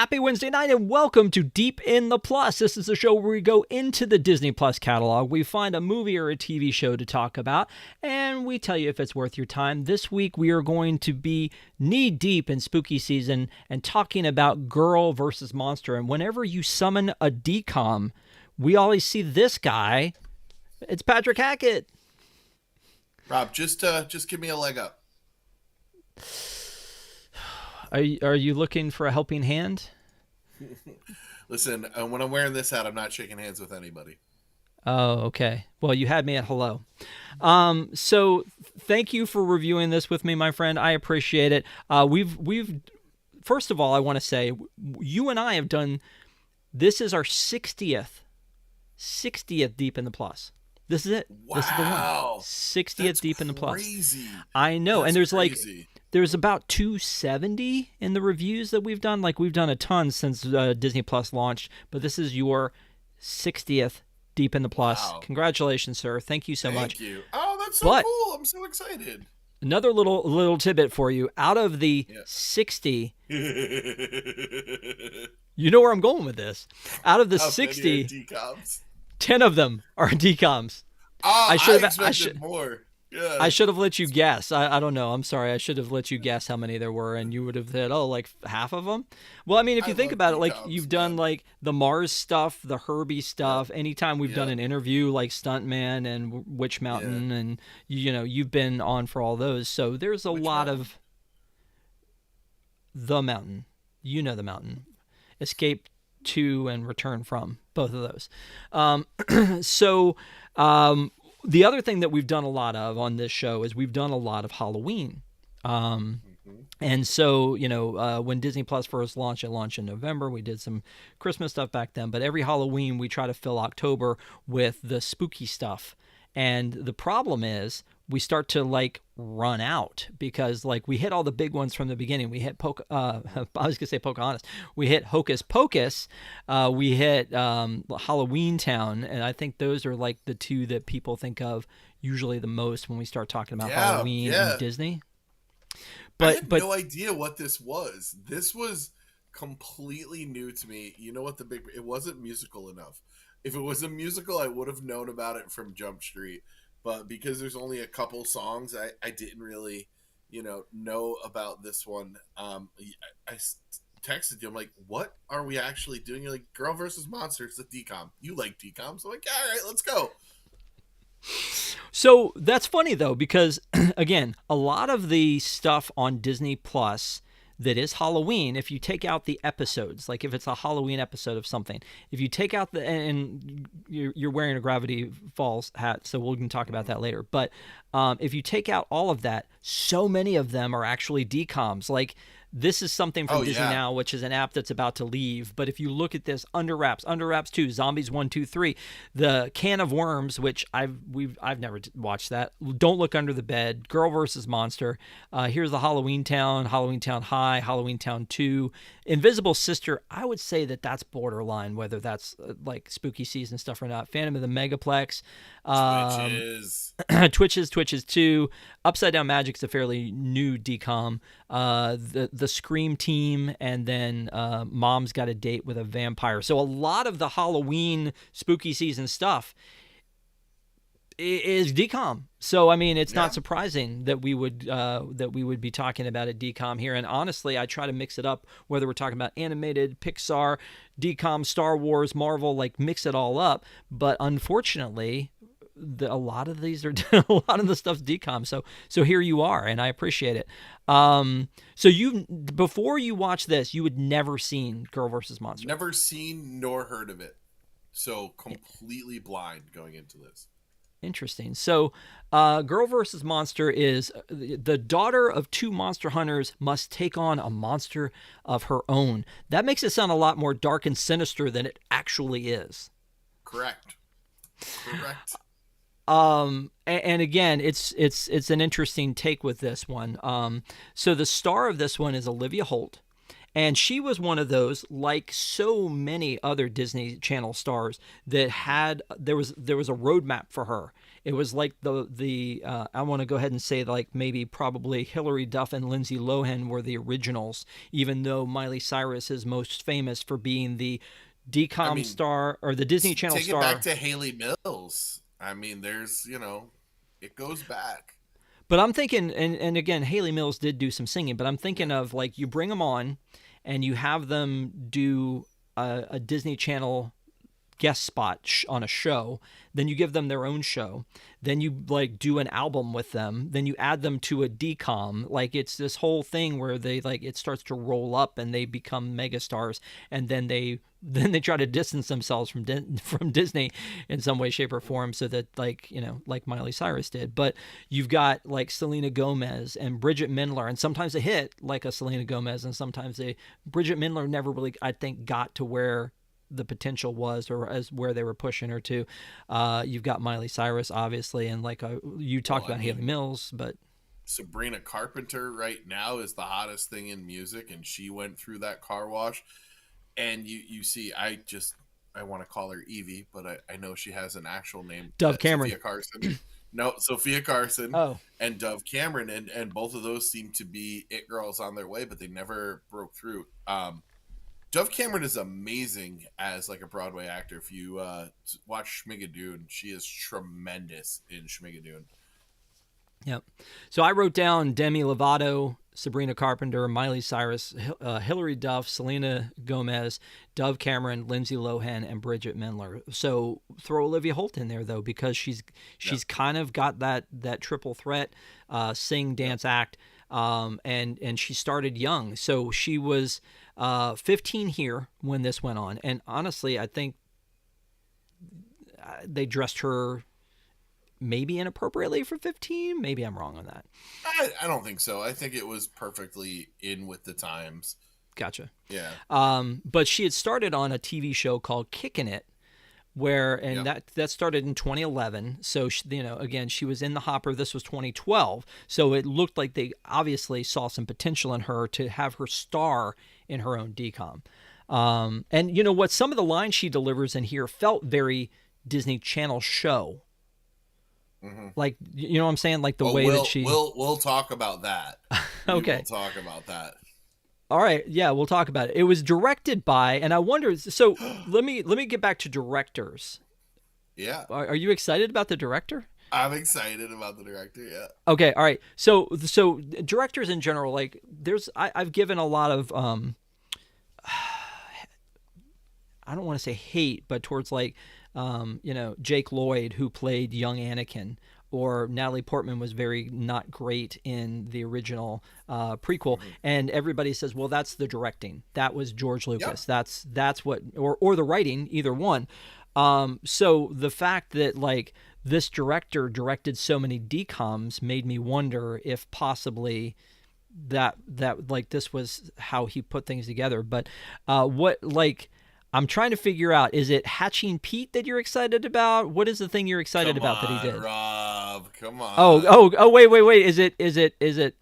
Happy Wednesday night and welcome to Deep in the Plus. This is the show where we go into the Disney Plus catalog. We find a movie or a TV show to talk about, and we tell you if it's worth your time. This week we are going to be knee-deep in spooky season and talking about Girl versus Monster. And whenever you summon a DCOM, we always see this guy. It's Patrick Hackett. Rob, just give me a leg up. Are you looking for a helping hand? Listen, when I'm wearing this hat, I'm not shaking hands with anybody. Oh, okay. Well, you had me at hello. So thank you for reviewing this with me, my friend. I appreciate it. We've first of all, I want to say you and I have done. This is our 60th Deep in the Plus. This is it. Wow. This is the one. 60th That's Deep in the Plus. Crazy. I know. That's and there's crazy. there's about 270 in the reviews that we've done. Like, we've done a ton since Disney Plus launched, but this is your 60th Deep in the Plus. Wow. Congratulations, sir. Thank you so much. Thank you. Oh, that's so cool. I'm so excited. Another little tidbit for you. Out of the 60, you know where I'm going with this. Out of the 60, 10 of them are DCOMs. Oh, I expected more. Yeah. I should have let you guess. I don't know. I'm sorry. I should have let you guess how many there were, and you would have said, oh, like half of them? Well, I mean, if you think about it, like, you've done, like, the Mars stuff, the Herbie stuff. Yeah. Anytime we've done an interview, like Stuntman and Witch Mountain, and, you know, you've been on for all those. So there's a lot of The Mountain. You know The Mountain. Escape to and Return from. Both of those. The other thing that we've done a lot of on this show is we've done a lot of Halloween. And so, you know, when Disney Plus first launched, it launched in November. We did some Christmas stuff back then. But every Halloween, we try to fill October with the spooky stuff. And the problem is we start to, like, run out because, like, we hit all the big ones from the beginning. We hit I was going to say Pocahontas. We hit Hocus Pocus. We hit Halloween Town. And I think those are, like, the two that people think of usually the most when we start talking about Halloween and Disney. I had no idea what this was. This was completely new to me. You know what it wasn't musical enough. If it was a musical, I would have known about it from Jump Street. But because there's only a couple songs, I didn't really, know about this one. I texted you. I'm like, what are we actually doing? You're like, Girl versus Monster. It's a DCOM. You like DCOM. So I'm like, all right, let's go. So that's funny, though, because, again, a lot of the stuff on Disney Plus that is Halloween, if you take out the episodes, like if it's a Halloween episode of something, if you take out and you're wearing a Gravity Falls hat, so we can talk about that later. But if you take out all of that, so many of them are actually DCOMs. Like, this is something from Disney Now, which is an app that's about to leave. But if you look at this, Under Wraps 2, Zombies 1, 2, 3, the Can of Worms, which I've never watched that. Don't Look Under the Bed, Girl versus Monster. Here's the Halloween Town High, Halloween Town 2, Invisible Sister. I would say that's borderline, whether that's like spooky season stuff or not. Phantom of the Megaplex, Twitches 2, Upside Down Magic's a fairly new DCOM. The Scream Team, and then Mom's Got a Date with a Vampire. So a lot of the Halloween spooky season stuff is DCOM. So I mean, it's not surprising that we would be talking about a DCOM here. And honestly, I try to mix it up, whether we're talking about animated, Pixar, DCOM, Star Wars, Marvel, like mix it all up. But unfortunately, a lot of these are a lot of the stuff's DCOM. So here you are, and I appreciate it. So before you watch this, you had never seen Girl versus Monster. Never seen nor heard of it. So completely blind going into this. Interesting. So, Girl versus Monster is the daughter of two monster hunters must take on a monster of her own. That makes it sound a lot more dark and sinister than it actually is. Correct. And again, it's an interesting take with this one. So the star of this one is Olivia Holt, And she was one of those, like so many other Disney Channel stars, that had there was a roadmap for her. It was like the I want to go ahead and say like maybe probably Hilary Duff and Lindsay Lohan were the originals, even though Miley Cyrus is most famous for being the I DCOM mean, star or the Disney Channel take it back star. to Haley Mills. I mean, there's, it goes back. But I'm thinking, and again, Haley Mills did do some singing, but I'm thinking Yeah. of like you bring them on and you have them do a Disney Channel guest spot on a show, then you give them their own show, then you like do an album with them, then you add them to a decom. Like it's this whole thing where they like it starts to roll up and they become megastars, and then they try to distance themselves from Disney in some way, shape, or form, so that like Miley Cyrus did. But you've got like Selena Gomez and Bridget Mendler, and sometimes a hit like a Selena Gomez, and sometimes Bridget Mendler never really, I think, got to where the potential was, or as where they were pushing her to. You've got Miley Cyrus, obviously, and like you talked about Haley Mills, but Sabrina Carpenter right now is the hottest thing in music, and she went through that car wash. And you see, I want to call her Evie, but I know she has an actual name. Dove Cameron. Sophia Carson. No, Sophia Carson Oh, and Dove Cameron, and both of those seem to be it girls on their way, but they never broke through. Dove Cameron is amazing as like a Broadway actor. If you watch Schmigadoon, she is tremendous in Schmigadoon. yep. So I wrote down Demi Lovato, Sabrina Carpenter, Miley Cyrus, Hilary Duff, Selena Gomez, Dove Cameron, Lindsay Lohan, and Bridget Mendler. So throw Olivia Holt in there though, because she's kind of got that triple threat, sing, dance, act, and she started young. So she was 15 here when this went on, and honestly, I think they dressed her maybe inappropriately for 15. Maybe I'm wrong on that. I don't think so. I think it was perfectly in with the times. Gotcha. Yeah. But she had started on a TV show called Kickin' It, that started in 2011. So again, she was in the hopper. This was 2012. So it looked like they obviously saw some potential in her to have her star in her own decom. And you know what? Some of the lines she delivers in here felt very Disney Channel show. Mm-hmm. Like, you know what I'm saying? Like the way we'll, that she. We'll talk about that. Okay. We'll talk about that. All right, yeah, we'll talk about it. It was directed by, and I wonder. So let me get back to directors. Yeah. Are you excited about the director? I'm excited about the director. Yeah. Okay. All right. So directors in general, like I've given a lot of I don't want to say hate, but towards like Jake Lloyd, who played young Anakin, or Natalie Portman was very not great in the original prequel, and everybody says, well, that's the directing. That was George Lucas. Yep. That's what, or the writing, either one. So the fact that like this director directed so many decoms made me wonder if possibly that like this was how he put things together. But what like. I'm trying to figure out, is it Hatching Pete that you're excited about? What is the thing you're excited about that he did? Rob, come on. Oh, wait. Is it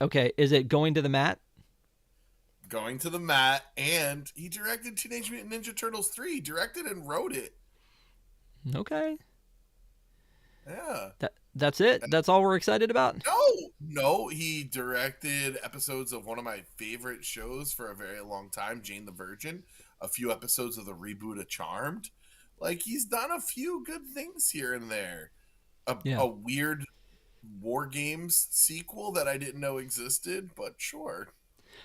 okay? Is it Going to the Mat? Going to the Mat, and he directed Teenage Mutant Ninja Turtles 3. He directed and wrote it. Okay. Yeah. That's it? That's all we're excited about? No, he directed episodes of one of my favorite shows for a very long time, Jane the Virgin, a few episodes of the reboot of Charmed. Like, he's done a few good things here and there. A weird War Games sequel that I didn't know existed, but sure.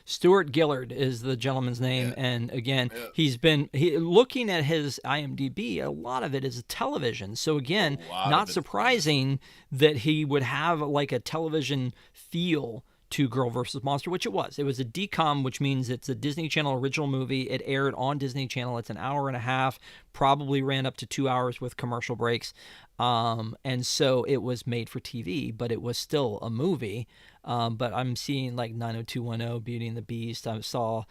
Stuart Gillard is the gentleman's name, and again, he's been looking at his IMDb. A lot of it is television, so again, not surprising that he would have like a television feel to Girl vs. Monster, which it was. It was a decom, which means it's a Disney Channel original movie. It aired on Disney Channel. It's an hour and a half, probably ran up to 2 hours with commercial breaks, and so it was made for TV, but it was still a movie. But I'm seeing like 90210, Beauty and the Beast. I saw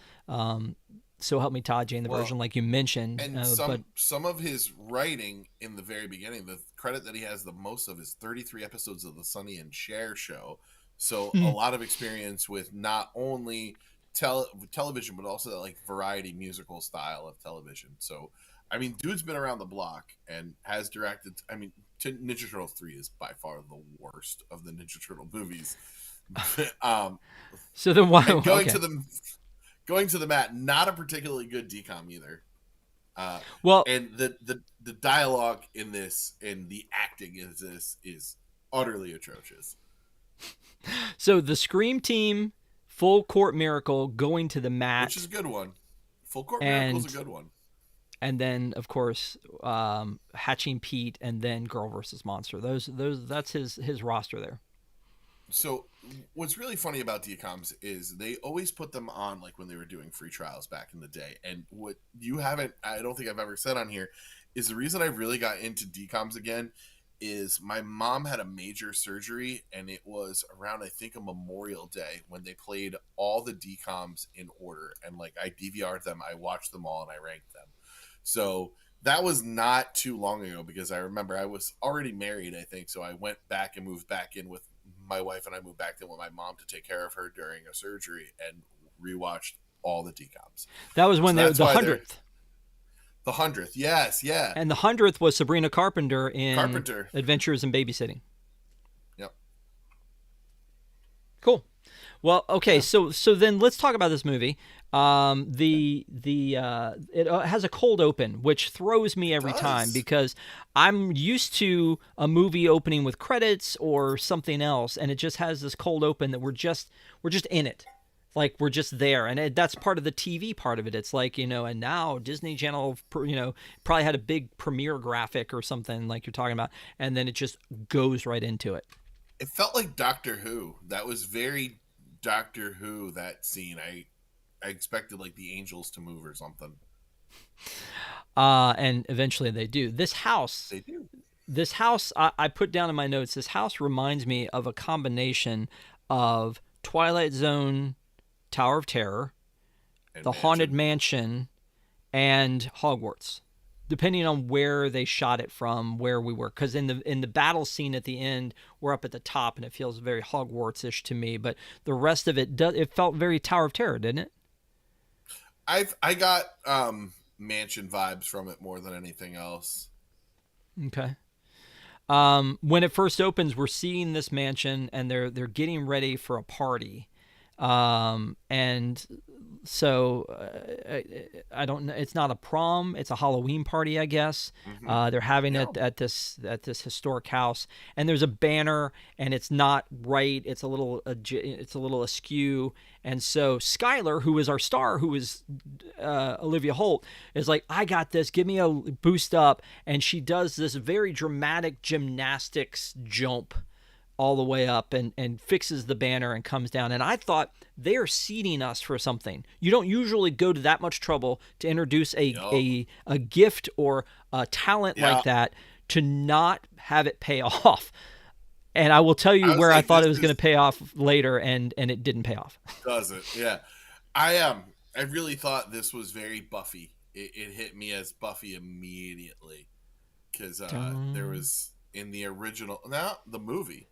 So Help Me Todd, Jane the Virgin, like you mentioned. And some of his writing in the very beginning, the credit that he has the most of is 33 episodes of the Sonny and Cher show. So a lot of experience with not only television, but also that like variety musical style of television. So, I mean, dude's been around the block and has directed. I mean, Ninja Turtles 3 is by far the worst of the Ninja Turtle movies. um, So then why? and Okay. Going to the mat, not a particularly good decom either. Well, And the dialogue in this and the acting in this is utterly atrocious. so the Scream team, Full Court Miracle going to the mat, Which is a good one. Full Court Miracle is and a good one. and then of course Hatching Pete, and then Girl versus Monster. Those that's his roster there. So what's really funny about DComs is they always put them on like when they were doing free trials back in the day. And what you haven't, I don't think I've ever said on here, is the reason I really got into DComs again is my mom had a major surgery, and it was around I think a Memorial Day when they played all the DComs in order, and like I DVR'd them, I watched them all, and I ranked them. So that was not too long ago, because I remember I was already married, I think, so I went back and moved back in with my wife, and I moved back in with my mom to take care of her during a surgery, and rewatched all the DComs. That was when So they that's the why 100th. The 100th, yes, yeah. And the 100th was Sabrina Carpenter in Carpenter. Adventures in Babysitting. Yep. Cool. Well, okay, Yeah. so then let's talk about this movie. It has a cold open, which throws me every time, because I'm used to a movie opening with credits or something else, and it just has this cold open that we're just in it. Like we're just there, and that's part of the TV part of it. It's like, and now Disney Channel, probably had a big premiere graphic or something like you're talking about, and then it just goes right into it. It felt like Doctor Who. That was very Doctor Who, that scene. I expected like the angels to move or something. And eventually they do. They do. This house, I put down in my notes, this house reminds me of a combination of Twilight Zone, Tower of Terror, And the Haunted Mansion, and Hogwarts, depending on where they shot it from, where we were. Because in the battle scene at the end, we're up at the top, and it feels very Hogwarts-ish to me. But the rest of it felt very Tower of Terror, didn't it? I got mansion vibes from it more than anything else. Okay. When it first opens, we're seeing this mansion, and they're getting ready for a party. And so I don't know. It's not a prom. It's a Halloween party, I guess. They're having it at this historic house, and there's a banner, and it's not right. It's a little askew. And so Skylar, who is our star, who is Olivia Holt, is like, I got this. Give me a boost up. And she does this very dramatic gymnastics jump all the way up, and fixes the banner and comes down. And I thought, they are seeding us for something. You don't usually go to that much trouble to introduce a gift or a talent like that to not have it pay off. And I will tell you where I thought it was going to pay off later, and it didn't pay off. Does it? Yeah. I really thought this was very Buffy. It hit me as Buffy immediately, because there was in the original, the movie,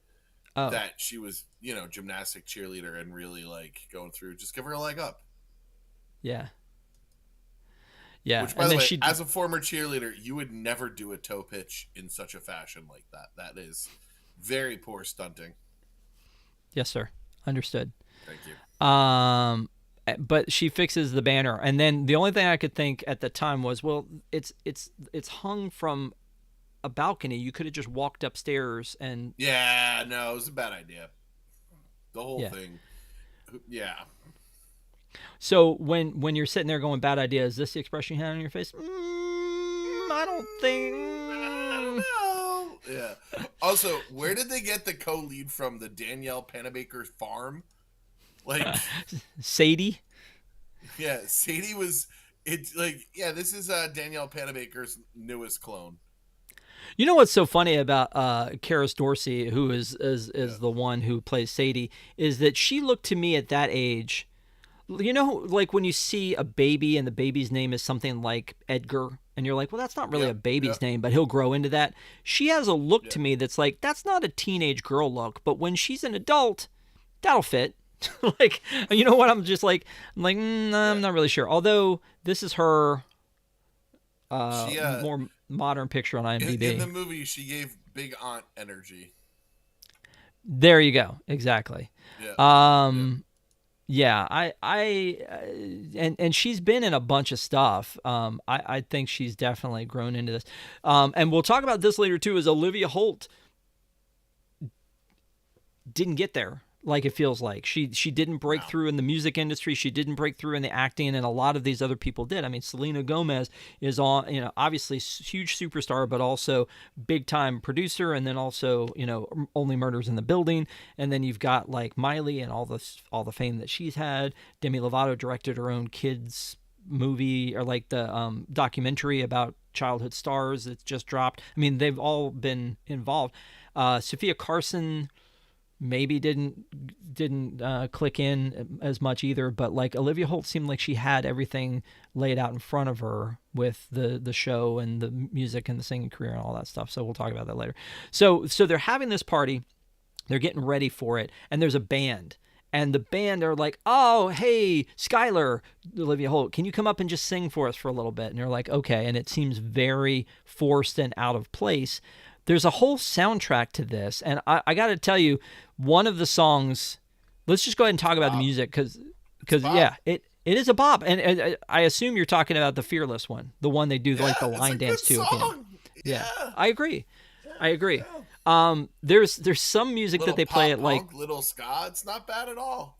that she was, gymnastic cheerleader and really like going through. Just give her a leg up. Yeah. Yeah. Which, by the way, as a former cheerleader, you would never do a toe pitch in such a fashion like that. That is very poor stunting. Yes, sir. Understood. Thank you. But she fixes the banner, and then the only thing I could think at the time was, well, it's hung from a balcony. You could have just walked upstairs and. Yeah, no, it was a bad idea. The whole thing. Yeah. So when you're sitting there going, bad idea, is this the expression you had on your face? I don't think. I don't know. Yeah. Also, where did they get the co-lead from? The Danielle Panabaker's farm? Like Sadie? Yeah, Sadie was. It's like, yeah, this is Danielle Panabaker's newest clone. You know what's so funny about Karis Dorsey, who is the one who plays Sadie, is that she looked to me at that age. Like when you see a baby and the baby's name is something like Edgar, and you're like, well, that's not really a baby's name, but he'll grow into that. She has a look to me that's like, that's not a teenage girl look, but when she's an adult, that'll fit. Like, you know what? I'm not really sure. Although this is her She more modern picture on in the IMDb. movie she gave Big Aunt energy. There you go. Exactly. Yeah. Yeah. Um, yeah, and she's been in a bunch of stuff. I think she's definitely grown into this. And we'll talk about this later too. Is Olivia Holt didn't get there, like it feels like she didn't break No. through in the music industry. She didn't break through in the acting, and a lot of these other people did. I mean, Selena Gomez is on, obviously huge superstar, but also big time producer, and then also Only Murders in the Building, and then you've got like Miley and all the fame that she's had. Demi Lovato directed her own kids movie, or like the documentary about childhood stars that's just dropped. I mean, they've all been involved. Sophia Carson maybe didn't click in as much either, but like Olivia Holt seemed like she had everything laid out in front of her with the show and the music and the singing career and all that stuff. So we'll talk about that later. So they're having this party, they're getting ready for it, and there's a band. And the band are like, oh, hey, Skylar, Olivia Holt, can you come up and just sing for us for a little bit? And you're like, okay. And it seems very forced and out of place. There's a whole soundtrack to this. And I got to tell you, one of the songs, let's just go ahead and talk about the music because yeah, it is a bop. And I assume you're talking about the Fearless one, the one they do like the line dance to again. Yeah. I agree. There's some music Little that they play at like little ska. It's not bad at all.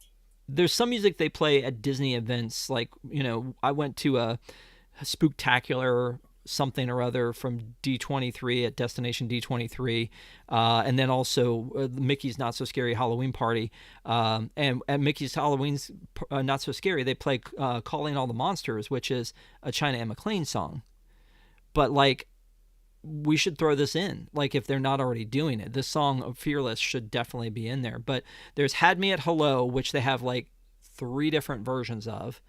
There's some music they play at Disney events. Like, I went to a spooktacular something or other from D23 at Destination D23, and then also Mickey's Not So Scary Halloween Party. And at Mickey's Halloween's Not So Scary, they play Calling All the Monsters, which is a China and McClain song. But like, we should throw this in, like if they're not already doing it. This song of Fearless should definitely be in there. But there's Had Me at Hello, which they have like 3 different versions of.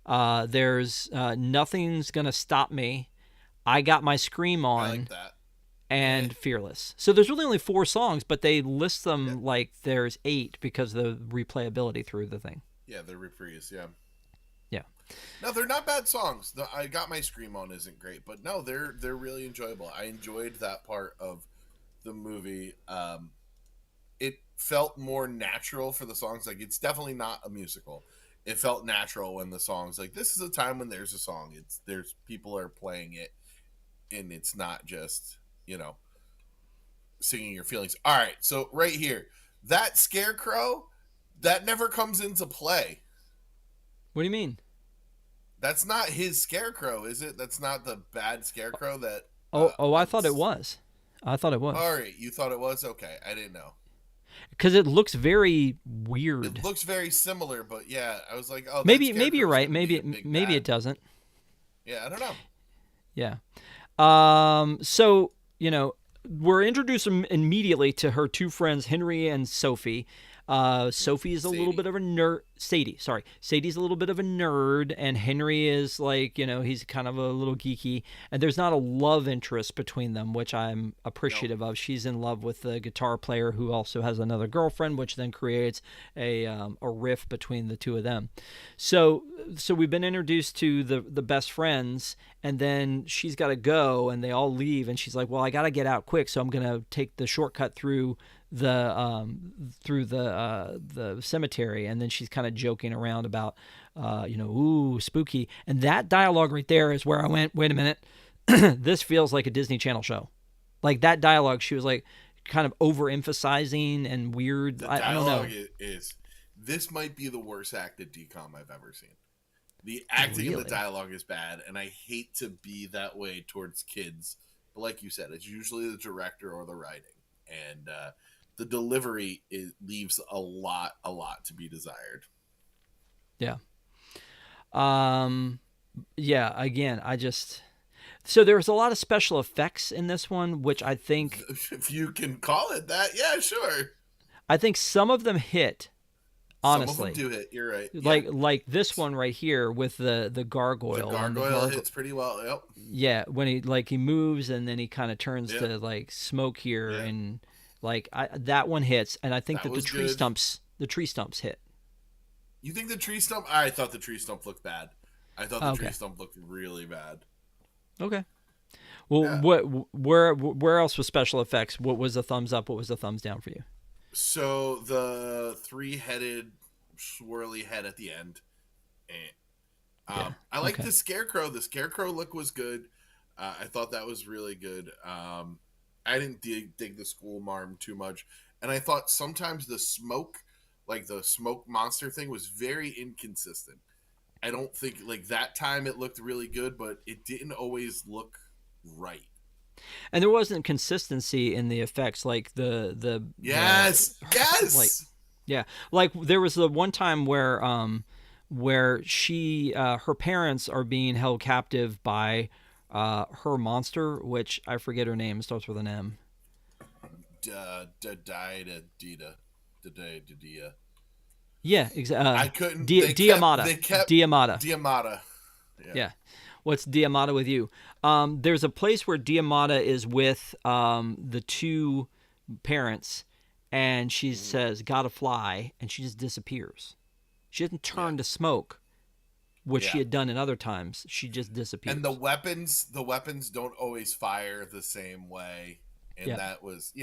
There's Nothing's Gonna Stop Me, I Got My Scream On, I like that. and Fearless. So there's really only 4 songs, but they list them like there's 8 because of the replayability through the thing. Yeah, they're reprise, yeah. Yeah. No, they're not bad songs. I Got My Scream On isn't great, but no, they're really enjoyable. I enjoyed that part of the movie. It felt more natural for the songs. Like, it's definitely not a musical. It felt natural when the songs, like, this is a time when there's a song. There's people are playing it, and it's not just, singing your feelings. All right, so right here, that scarecrow, that never comes into play. What do you mean? That's not his scarecrow, is it? That's not the bad scarecrow that... I thought it was. All right, you thought it was? Okay, I didn't know. Because it looks very weird. It looks very similar, but yeah, I was like, oh, maybe you're right. Maybe it doesn't. Yeah, I don't know. Yeah. So, we're introduced immediately to her 2 friends, Henry and Sophie. Sophie is a little bit of a nerd. Sadie's a little bit of a nerd, and Henry is like, he's kind of a little geeky, and there's not a love interest between them, which I'm appreciative of. She's in love with the guitar player who also has another girlfriend, which then creates a rift between the 2 of them. So we've been introduced to the best friends, and then she's got to go, and they all leave, and she's like, well, I got to get out quick, so I'm going to take the shortcut through the cemetery, and then she's kind of joking around about ooh, spooky. And that dialogue right there is where I went, wait a minute, this feels like a Disney Channel show. Like that dialogue, she was like kind of overemphasizing and weird. I don't know. Is this might be the worst acted DCOM I've ever seen. The acting and the dialogue is bad, and I hate to be that way towards kids, but like you said, it's usually the director or the writing, and the delivery leaves a lot to be desired. Yeah. Yeah. Again, so there's a lot of special effects in this one, which I think, if you can call it that, yeah, sure. I think some of them hit. Honestly, some of them do hit. You're right. Like this one right here with the gargoyle. The gargoyle hits pretty well. Yep. Yeah, when he moves and then he kind of turns to like smoke here, and like that one hits, and I think that the tree stumps hit. You think the tree stump? I thought the tree stump looked bad. I thought the Oh, tree okay. stump looked really bad. Okay. Well, Yeah. where else was special effects? What was the thumbs up? What was the thumbs down for you? So the three-headed swirly head at the end. Yeah. I like Okay. the scarecrow. The scarecrow look was good. I thought that was really good. I didn't dig the school marm too much, and I thought sometimes the smoke, like the smoke monster thing, was very inconsistent. I don't think like that time it looked really good, but it didn't always look right. And there wasn't consistency in the effects, like Yes, like yes. yeah, like there was the one time where she her parents are being held captive by her monster, which I forget her name. It starts with an M. Da da da da da da da da. Yeah, I couldn't. They kept. Diamata. They kept Diamata. Diamata. Yeah. Yeah. What's Diamata with you? There's a place where Diamata is with the two parents, and she Mm, says, "Gotta fly," and she just disappears. She doesn't yeah. turn to smoke, which she Yeah. had done in other times. She just And disappears. the weapons don't always fire the same way, and Yeah. that was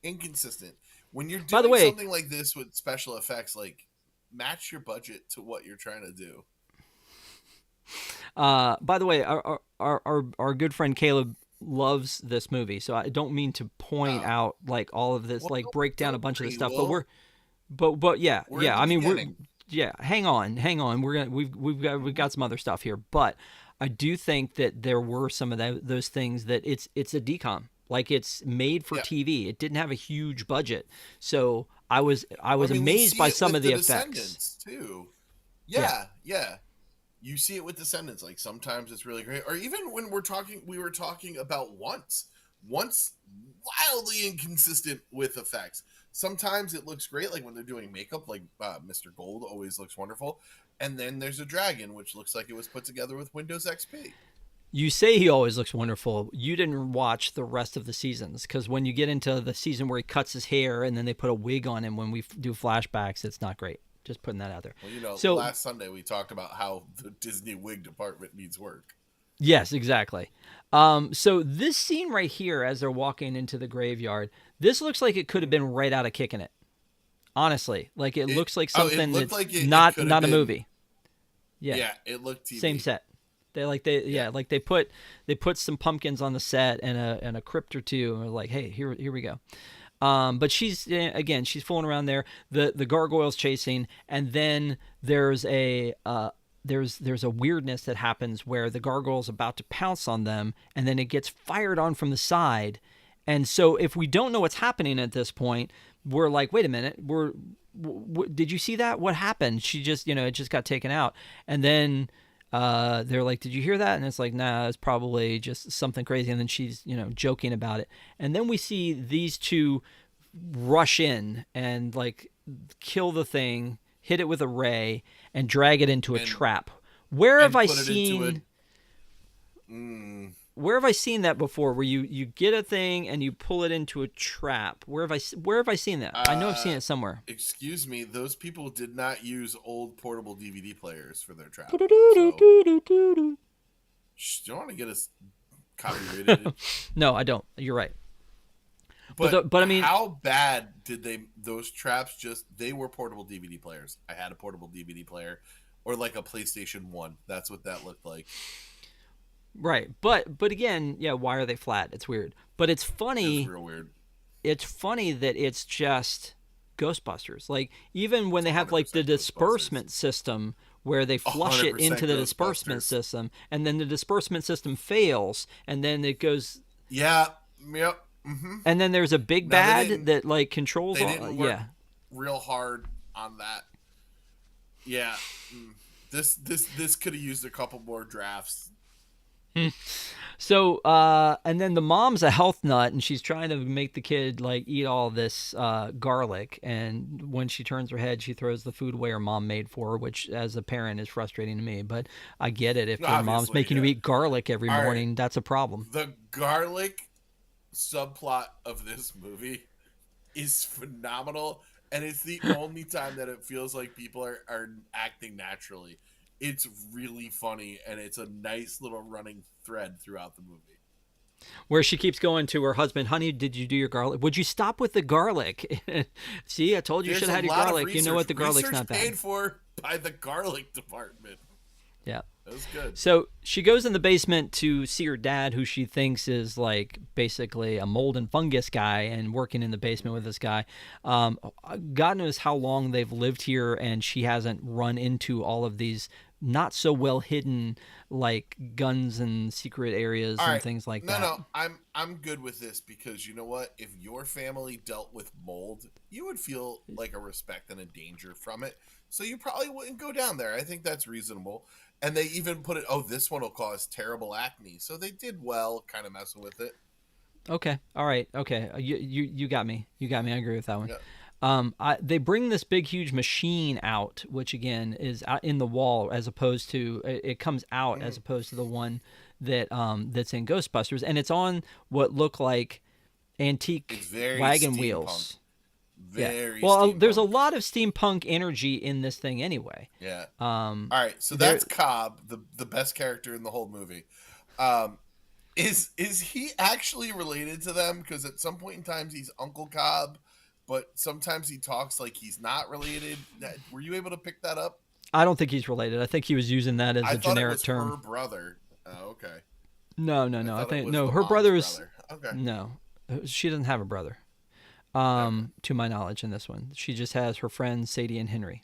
inconsistent. When you're By the doing way, something like this with special effects, like match your budget to what you're trying to do. our good friend Caleb loves this movie, so I don't mean to point Oh, out like all of this, well, like break down a don't bunch of this worry. stuff. But Well, yeah, we're in yeah. the I mean, beginning. yeah. Hang on. We've got some other stuff here, but I do think that there were some of those things that it's a decom, like it's made for Yeah. TV. It didn't have a huge budget, so I was I mean, we amazed see by it some with of the the effects. Descendants too. Yeah, Yeah, yeah. You see it with Descendants. Like sometimes it's really great, or even when we were talking about once wildly inconsistent with effects. Sometimes it looks great, like when they're doing makeup, like Mr. Gold always looks wonderful. And then there's a dragon, which looks like it was put together with Windows XP. you say he always looks wonderful. You didn't watch the rest of the seasons because when you get into the season where he cuts his hair and then they put a wig on him when we do flashbacks, it's not great. Just putting that out there. Well, So last Sunday we talked about how the Disney wig department needs work. yes, exactly. So this scene right here, as they're walking into the graveyard, this looks like it could have been right out of Kicking It. Honestly, like it looks like It something looked that's like it not could have not a been. movie. Yeah, Yeah, it looked same TV. set. Yeah, Like they put some pumpkins on the set and a crypt or two, and we're like, hey, here we go. But she's again, she's fooling around there. The gargoyles chasing, and then there's a weirdness that happens where the gargoyle's about to pounce on them, and then it gets fired on from the side. And so if we don't know what's happening at this point, we're like, wait a minute, did you see that? What happened? She just, it just got taken out, and then they're like, did you hear that? And it's like, nah, it's probably just something crazy. And then she's, joking about it. And then we see these two rush in and like kill the thing, hit it with a ray, and drag it into a and trap. Where have I put it into a. seen Mm, where have I seen that before? Where you get a thing and you pull it into a trap. Where have I seen that? I know I've seen uh, it somewhere. excuse me, those people did not use old portable DVD players for their trap. So, do you want to get us copyrighted? No, I don't. You're right. But But I mean, how bad did those traps just? They were portable DVD players. I had a portable DVD player, or like a PlayStation 1. That's what that looked like. right. But again, yeah, why are they flat? It's weird. But it's It was funny. real weird. It's funny that it's just Ghostbusters. Like even when It's they have like the 100% Ghostbusters. disbursement system where they flush it 100% into the disbursement Ghostbusters. system and then the disbursement system fails and then it goes Yeah. Yep. Mm-hmm. and then there's a big Now bad that like controls they all didn't work yeah. real hard on that. Yeah. Mm. This could have used a couple more drafts. So, and then the mom's a health nut, and she's trying to make the kid like eat all this garlic. And when she turns her head, she throws the food away her mom made for her, which, as a parent, is frustrating to me. But I get it. If your mom's Obviously, making you yeah. eat garlic every All right. morning, that's a problem. The garlic subplot of this movie is phenomenal, and it's the only time that it feels like people are acting naturally. It's really funny, and it's a nice little running thread throughout the movie. Where she keeps going to her husband, honey, did you do your garlic? Would you stop with the garlic? See, I told you There's should a have had your lot of garlic. You know what? The garlic's research not bad. paid for by the garlic department. Yeah. That was good. So she goes in the basement to see her dad, who she thinks is like basically a mold and fungus guy and working in the basement with this guy. God knows how long they've lived here, and she hasn't run into all of these not so well hidden like guns and secret areas All and right. things like No, that. no, I'm good with this because you know what? If your family dealt with mold, you would feel like a respect and a danger from it. So you probably wouldn't go down there. I think that's reasonable. And they even put it, oh, this one will cause terrible acne. So they did well kind of messing with it. Okay. All right. Okay. You got me. You got me. I agree with that one. Yeah. They bring this big, huge machine out, which again is out in the wall, as opposed to it comes out as opposed to the one that that's in Ghostbusters, and it's on what look like antique It's very wagon steampunk. wheels. Yeah. Very Well, there's a steampunk. lot of steampunk energy in this thing anyway. Yeah. Um, All right. So there. that's Cobb, the best character in the whole movie. Um, is he actually related to them? Because at some point in time he's Uncle Cobb, but sometimes he talks like he's not related. Were you able to pick that up? I don't think he's related. I think he was using that as I a thought it generic was term. her brother. Oh, okay. No, no, I no. I thought it think was no. the Her mom's brother is brother. Okay. no. She doesn't have a brother. Okay. To my knowledge, in this one, she just has her friends Sadie and Henry.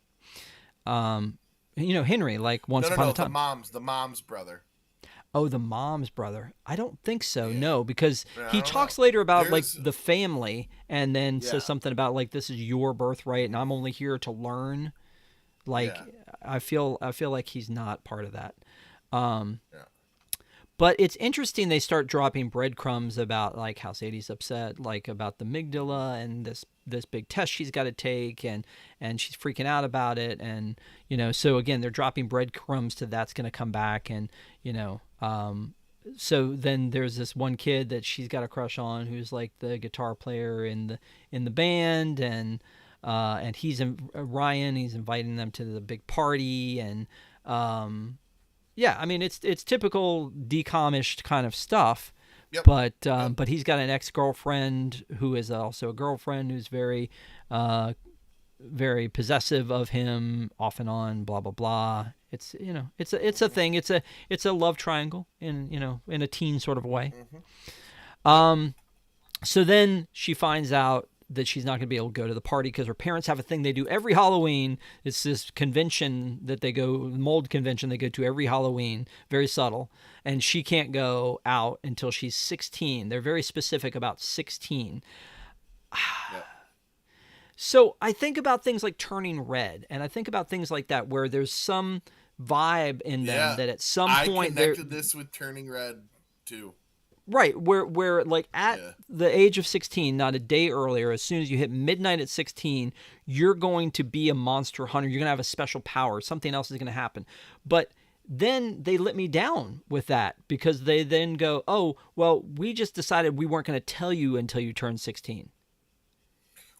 Henry, like Once Upon a Time. The mom's brother. Oh, the mom's brother. I don't think so. Yeah. No, because Yeah, I he don't talks know. later about like There's the family, and then yeah. says something about like this is your birthright, and I'm only here to learn. Like, Yeah. I feel like he's not part of that. Um, Yeah. But it's interesting they start dropping breadcrumbs about like how Sadie's upset, like about the amygdala and this big test she's got to take, and she's freaking out about it, and so again they're dropping breadcrumbs to that's going to come back, and so then there's this one kid that she's got a crush on who's like the guitar player in the band, and he's Ryan, he's inviting them to the big party, and yeah, I mean it's typical decommish kind of stuff, Yep. but he's got an ex-girlfriend who is also a girlfriend who's very very possessive of him off and on, blah blah blah. It's it's a thing. It's a love triangle in a teen sort of way. So then she finds out that she's not going to be able to go to the party because her parents have a thing they do every Halloween. It's this convention that they go, mold convention they go to every Halloween, very subtle. And she can't go out until she's 16. They're very specific about 16. Yep. So I think about things like Turning Red, and I think about things like that where there's some vibe in them that at some point I connected this with Turning Red too. Right, where like at the age of 16, not a day earlier, as soon as you hit midnight at 16, you're going to be a monster hunter. You're going to have a special power. Something else is going to happen. But then they let me down with that because they then go, oh, well, we just decided we weren't going to tell you until you turn 16.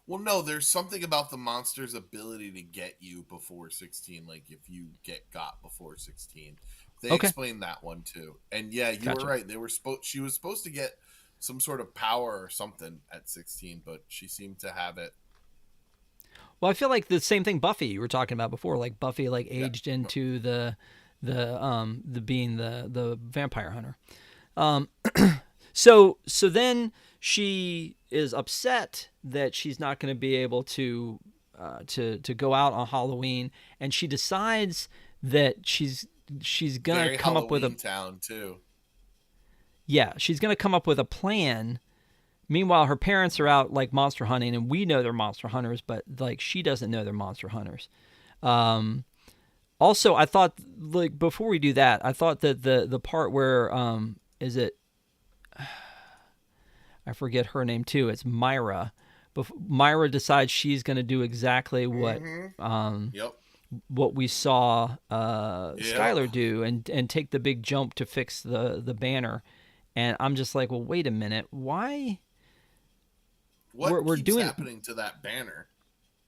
Well, no, there's something about the monster's ability to get you before 16, like if you get got before 16. They explained that one too. And yeah, you were right. She was supposed to get some sort of power or something at 16, but she seemed to have it. Well, I feel like the same thing Buffy you were talking about before, like Buffy like aged into the being the vampire hunter. So then she is upset that she's not going to be able to go out on Halloween, and she decides that she's gonna come up with a town too. Yeah, she's gonna come up with a plan. Meanwhile, her parents are out like monster hunting, and we know they're monster hunters, but like she doesn't know they're monster hunters. Also, I thought like before we do that, I thought that the part where is it? I forget her name too. It's Myra. Myra decides she's gonna do exactly what what we saw Skylar do and take the big jump to fix the banner. And I'm just like, well, wait a minute. Why? What keeps happening to that banner?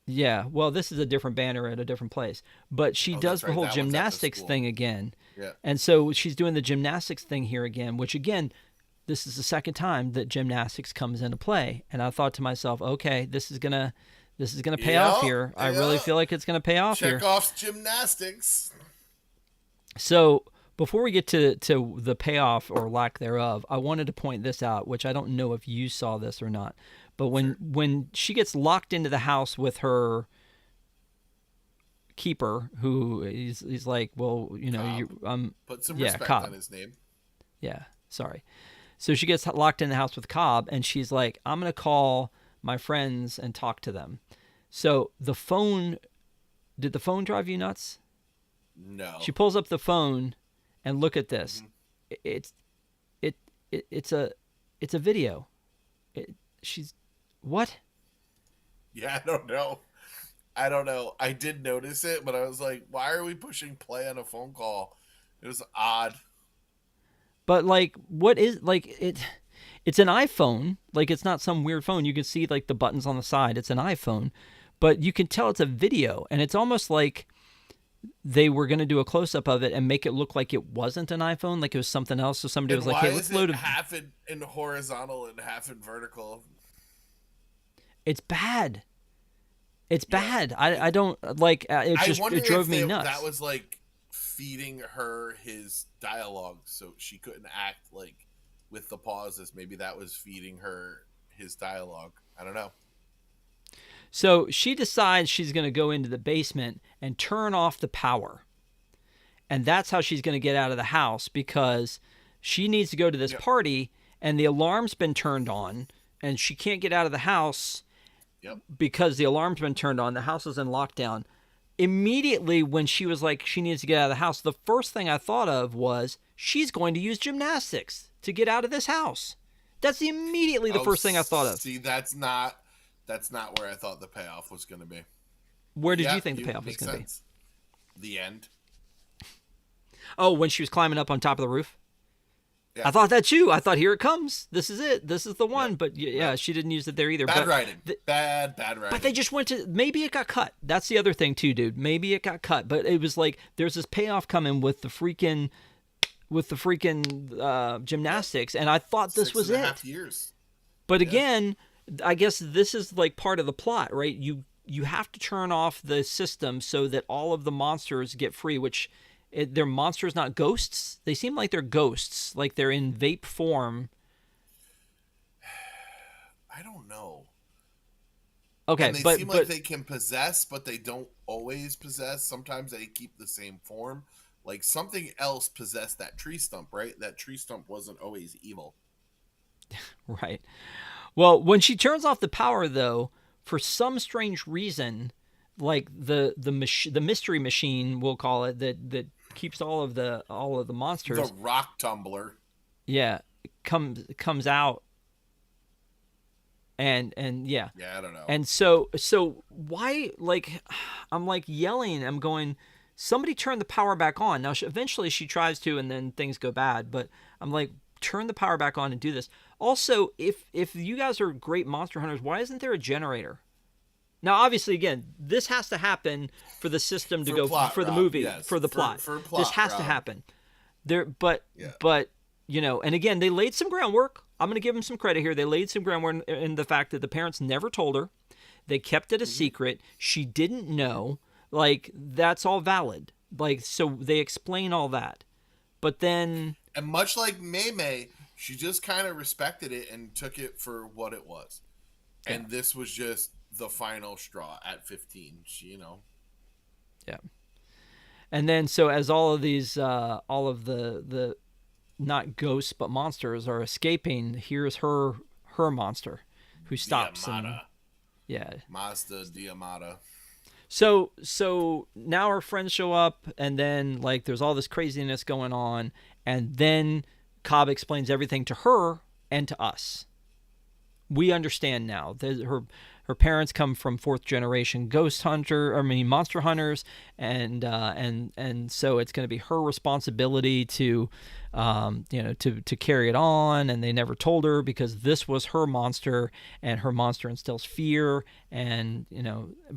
Yeah, well, this is a different banner at a different place. But she Oh, does that's the right. whole That one's at the gymnastics school. thing again. Yeah. And so she's doing the gymnastics thing here again, which again, this is the second time that gymnastics comes into play. And I thought to myself, okay, this is gonna pay off Yeah. here. I really Yeah. feel like it's gonna pay off here. Chekhov's gymnastics. So before we get to the payoff or lack thereof, I wanted to point this out, which I don't know if you saw this or not. But when she gets locked into the house with her keeper, who he's like, well, Cobb. you Put some yeah, respect Cobb. on his name. Yeah, sorry. So she gets locked in the house with Cobb, and she's like, I'm gonna call my friends and talk to them. So the phone, did the phone drive you nuts? No. She pulls up the phone, and look at this. It's it, it's a video. She's what? Yeah, I don't know. I don't know. I did notice it, but I was like, why are we pushing play on a phone call? It was odd. But like, what is like it? It's an iPhone. Like, it's not some weird phone. You can see like the buttons on the side. It's an iPhone, but you can tell it's a video, and it's almost like they were going to do a close up of it and make it look like it wasn't an iPhone, like it was something else. So somebody And was like, why "Hey, is let's it load a." half in horizontal and half in vertical? It's bad. It's Yeah. bad. I don't like. I wonder It drove if me nuts. that was like feeding her his dialogue so she couldn't act like with the pauses. Maybe that was feeding her his dialogue. I don't know. So she decides she's going to go into the basement and turn off the power. And that's how she's going to get out of the house, because she needs to go to this Yep. party and the alarm's been turned on and she can't get out of the house Yep. because the alarm's been turned on. The house is in lockdown. Immediately when she was like, she needs to get out of the house, the first thing I thought of was she's going to use gymnastics to get out of this house. That's immediately the first thing I thought of. See, that's not where I thought the payoff was going to be. Where did you think the payoff was makes going to be? sense. The end. Oh, when she was climbing up on top of the roof? Yeah. I thought that too. I thought, here it comes. This is it. This is the one. Yep. But yeah, Yep. she didn't use it there either. Bad but writing. Bad writing. But they just went to, maybe it got cut. That's the other thing too, dude. Maybe it got cut. But it was like, there's this payoff coming with the freaking gymnastics, and I thought this was it. 6.5 years. But again, I guess this is like part of the plot, right? You have to turn off the system so that all of the monsters get free, which they're monsters, not ghosts. They seem like they're ghosts, like they're in vape form. I don't know. Okay, And they seem like they can possess, but they don't always possess. Sometimes they keep the same form. Like something else possessed that tree stump, right? That tree stump wasn't always evil. Right. Well, when she turns off the power, though, for some strange reason, like the mystery machine, we'll call it, that keeps all of the monsters. The rock tumbler. Yeah, comes out. And yeah. Yeah, I don't know. And so why, like, I'm like yelling, I'm going, somebody turn the power back on. Now eventually she tries to, and then things go bad, but I'm like, turn the power back on and do this. Also, if you guys are great monster hunters, why isn't there a generator? Now, obviously, again, this has to happen for the system to For go plot, for the Rob, movie, yes. for the plot. For plot, this has to Rob. happen. But Yeah. and again, they laid some groundwork. I'm going to give them some credit here. They laid some groundwork in the fact that the parents never told her. They kept it a secret. She didn't know. Like, that's all valid. Like, so they explain all that. But then, And much like May, she just kind of respected it and took it for what it was. And this was just the final straw at 15. She, yeah. And then, so as all of these, all of the not ghosts but monsters are escaping, here's her monster who stops. And, yeah. Mazda Diamata. So now our friends show up, and then like there's all this craziness going on, and then Cobb explains everything to her and to us. We understand now. her parents come from fourth generation monster hunters, and so it's going to be her responsibility to, to carry it on. And they never told her because this was her monster, and her monster instills fear, and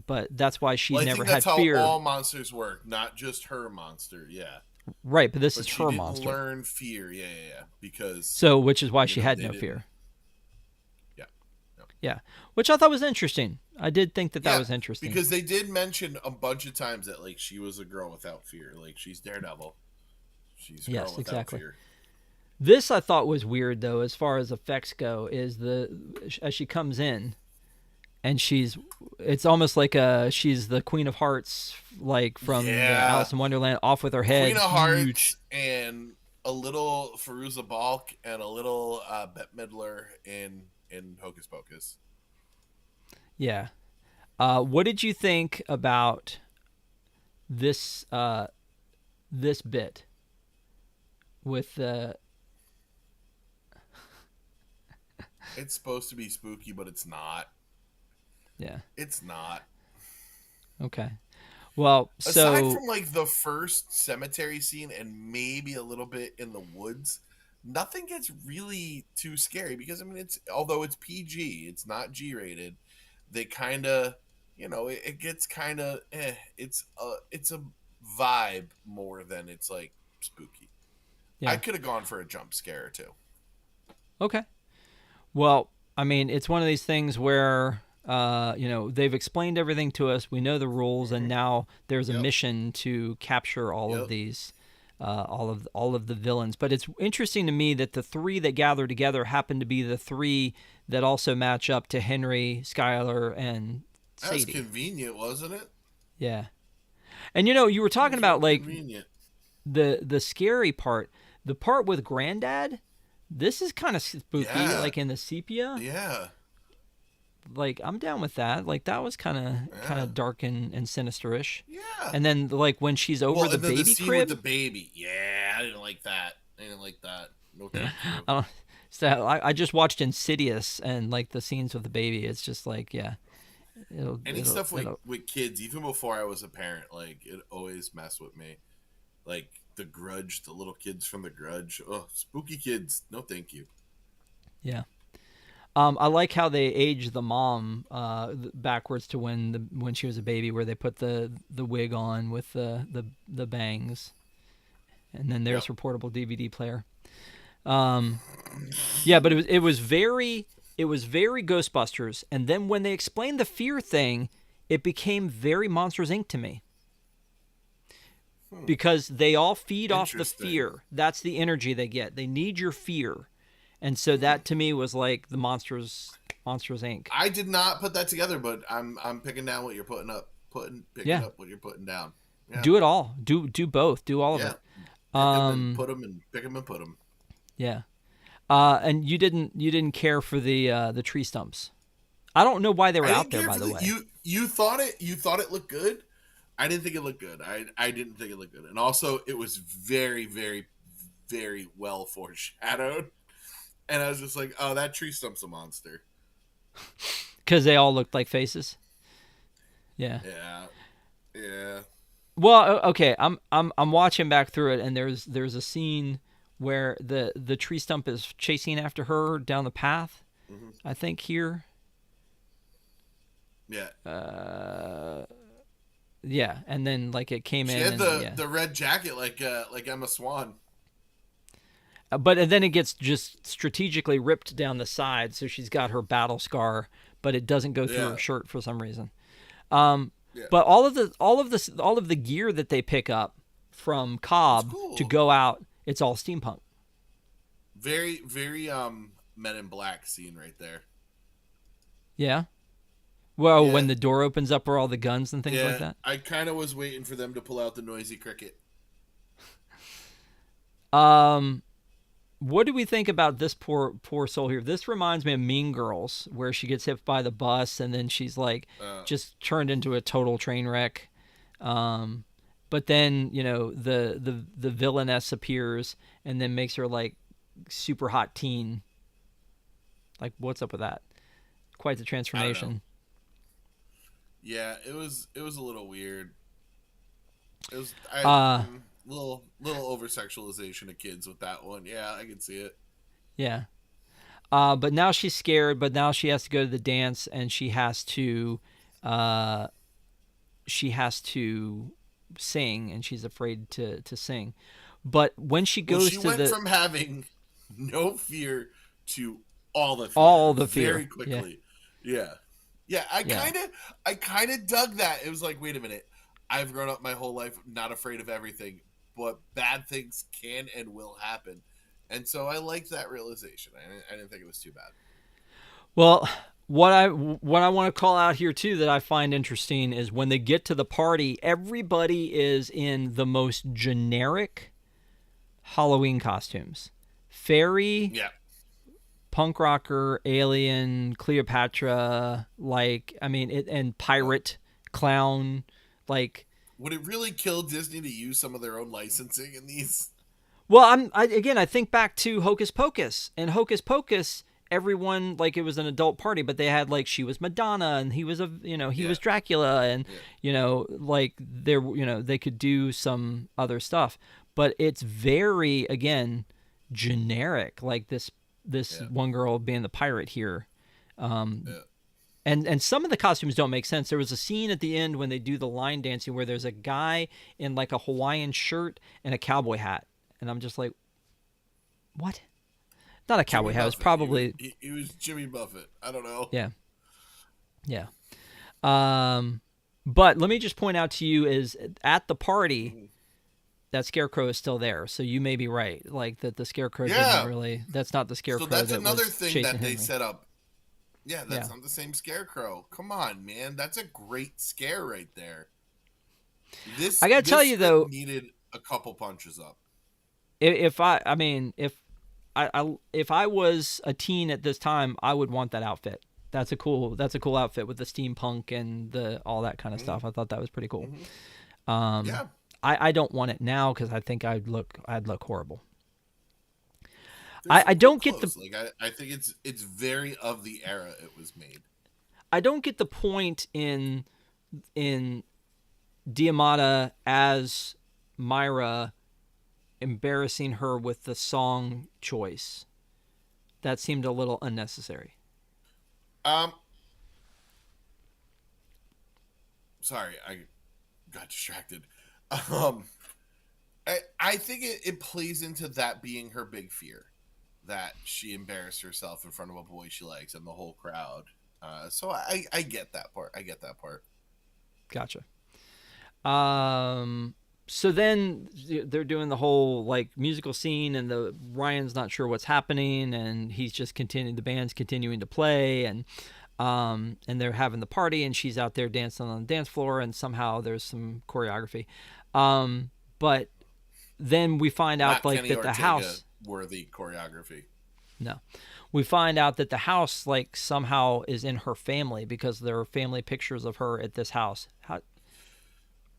but that's why she never had fear. I think that's how all monsters work, not just her monster. Yeah. Right, but this is she her didn't monster. Learn fear, yeah. Because which is why she had no fear. Yeah. Yeah, which I thought was interesting. I did think that was interesting because they did mention a bunch of times that like she was a girl without fear, like she's Daredevil. She's a girl without fear. This I thought was weird though, as far as effects go, is as she comes in. And it's almost like she's the Queen of Hearts, like from the Alice in Wonderland, off with her head. Queen of Hearts and a little Fairuza Balk and a little Bette Midler in Hocus Pocus. Yeah. What did you think about this this bit with the? It's supposed to be spooky, but it's not. Yeah. It's not. Okay. Well, aside from like the first cemetery scene and maybe a little bit in the woods, nothing gets really too scary because I mean although it's PG, it's not G-rated. They kind of, it gets kind of it's a vibe more than it's like spooky. Yeah. I could have gone for a jump scare or two. Okay. Well, I mean, it's one of these things where they've explained everything to us. We know the rules, and now there's a mission to capture all of these, all of the villains. But it's interesting to me that the three that gather together happen to be the three that also match up to Henry, Skylar, and Sadie. That's convenient, wasn't it? Yeah. And you were talking about like the scary part, the part with Granddad. This is kind of spooky, like in the sepia. Yeah. Like I'm down with that. Like that was kind of dark and sinisterish. Yeah. And then like when she's over the baby crib, with the baby. Yeah, I didn't like that. No thank you. So I just watched Insidious, and like the scenes with the baby, it's just like stuff with kids, even before I was a parent, like it always messed with me. Like The Grudge, the little kids from The Grudge. Oh, spooky kids. No thank you. Yeah. I like how they aged the mom backwards to when she was a baby, where they put the wig on with the bangs, and then there's her portable DVD player. Yeah, but it was very Ghostbusters, and then when they explained the fear thing, it became very Monsters Inc. to me. Because they all feed off the fear. That's the energy they get. They need your fear. And so that to me was like the Monsters Inc. I did not put that together, but I'm picking down what you're putting up, picking up what you're putting down. Yeah. Do it all. Do both. Do all of it. Put them and pick them and put them. Yeah. And you didn't care for the tree stumps. I don't know why they were out there, by the way. You thought it looked good. I didn't think it looked good. I didn't think it looked good. And also it was very, very, very well foreshadowed. And I was just like, oh, that tree stump's a monster. Because they all looked like faces. Yeah. Yeah. Well, okay. I'm watching back through it, and there's a scene where the tree stump is chasing after her down the path. Mm-hmm. I think here. Yeah. Yeah, and then like it came in. She had the red jacket like Emma Swan. But then it gets just strategically ripped down the side, so she's got her battle scar, but it doesn't go through her shirt for some reason. But all of the gear that they pick up from Cobb to go out, it's all steampunk. Very, very Men in Black scene right there. Yeah. Well, when the door opens up, where all the guns and things like that. I kind of was waiting for them to pull out the noisy cricket. What do we think about this poor soul here? This reminds me of Mean Girls, where she gets hit by the bus and then she's like just turned into a total train wreck. But then the villainess appears and then makes her like super hot teen. Like, what's up with that? Quite the transformation. Yeah, it was a little weird. It was I Uh, little over sexualization of kids with that one. Yeah, I can see it. yeah. But now she's scared. But now she has to go to the dance, and uh, she has to sing, and she's afraid to sing. But when she Well, she goes to went the from having no fear to all the fear all the very fear, yeah, quickly. Yeah. Yeah, yeah. I kind of dug that. It was like, wait a minute. I've grown up my whole life not afraid of everything, but bad things can and will happen. And so I liked that realization. I didn't think it was too bad. Well, what I want to call out here too that I find interesting is when they get to the party, everybody is in the most generic Halloween costumes. Fairy, Yeah. punk rocker, alien, Cleopatra, like I mean, and Uh, pirate, clown, like. would it really kill Disney to use some of their own licensing in these? Well, I think back to Hocus Pocus, and Hocus Pocus. Everyone like it was an adult party, but they had like she was Madonna and he was he Yeah. was Dracula, and Yeah. like there they could do some other stuff, but it's very again generic. Like this Yeah. one girl being the pirate here. Yeah. And some of the costumes don't make sense. There was a scene at the end when they do the line dancing where there's a guy in like a Hawaiian shirt and a cowboy hat, and I'm just like, what? Not a Jimmy cowboy hat. It was Buffett. probably He was Jimmy Buffett. I don't know. yeah, yeah. But let me just point out to you is at the party Mm-hmm. that scarecrow is still there. So you may be right, like that the scarecrow didn't Yeah. really. That's not the So scarecrow that's that another was thing chasing that they Henry. set up. Yeah, Yeah. that's not the same scarecrow. Come on, man. That's a great scare right there. I gotta tell This you script though, needed a couple punches up. if I mean, if I was a teen at this time, I would want that outfit. That's a cool outfit with the steampunk and the all that kind of Mm-hmm. stuff. I thought that was pretty cool. Mm-hmm. Um, Yeah. I don't want it now because I think I'd look horrible. There's I some cool don't get the clothes. Like I think it's very of the era it was made. I don't get the point in Diamata as Myra embarrassing her with the song choice. That seemed a little unnecessary. Um sorry, I got distracted. Um I think it plays into that being her big fear. That she embarrassed herself in front of a boy she likes and the whole crowd. So I get that part. I get that part. Gotcha. So then they're doing the whole like musical scene, and the Ryan's not sure what's happening, and he's just continuing. The band's continuing to play, and they're having the party, and she's out there dancing on the dance floor, and somehow there's some choreography. But then we find out Not like Kenny that the Ortega house. worthy choreography. No. We find out that the house like somehow is in her family because there are family pictures of her at this house. How,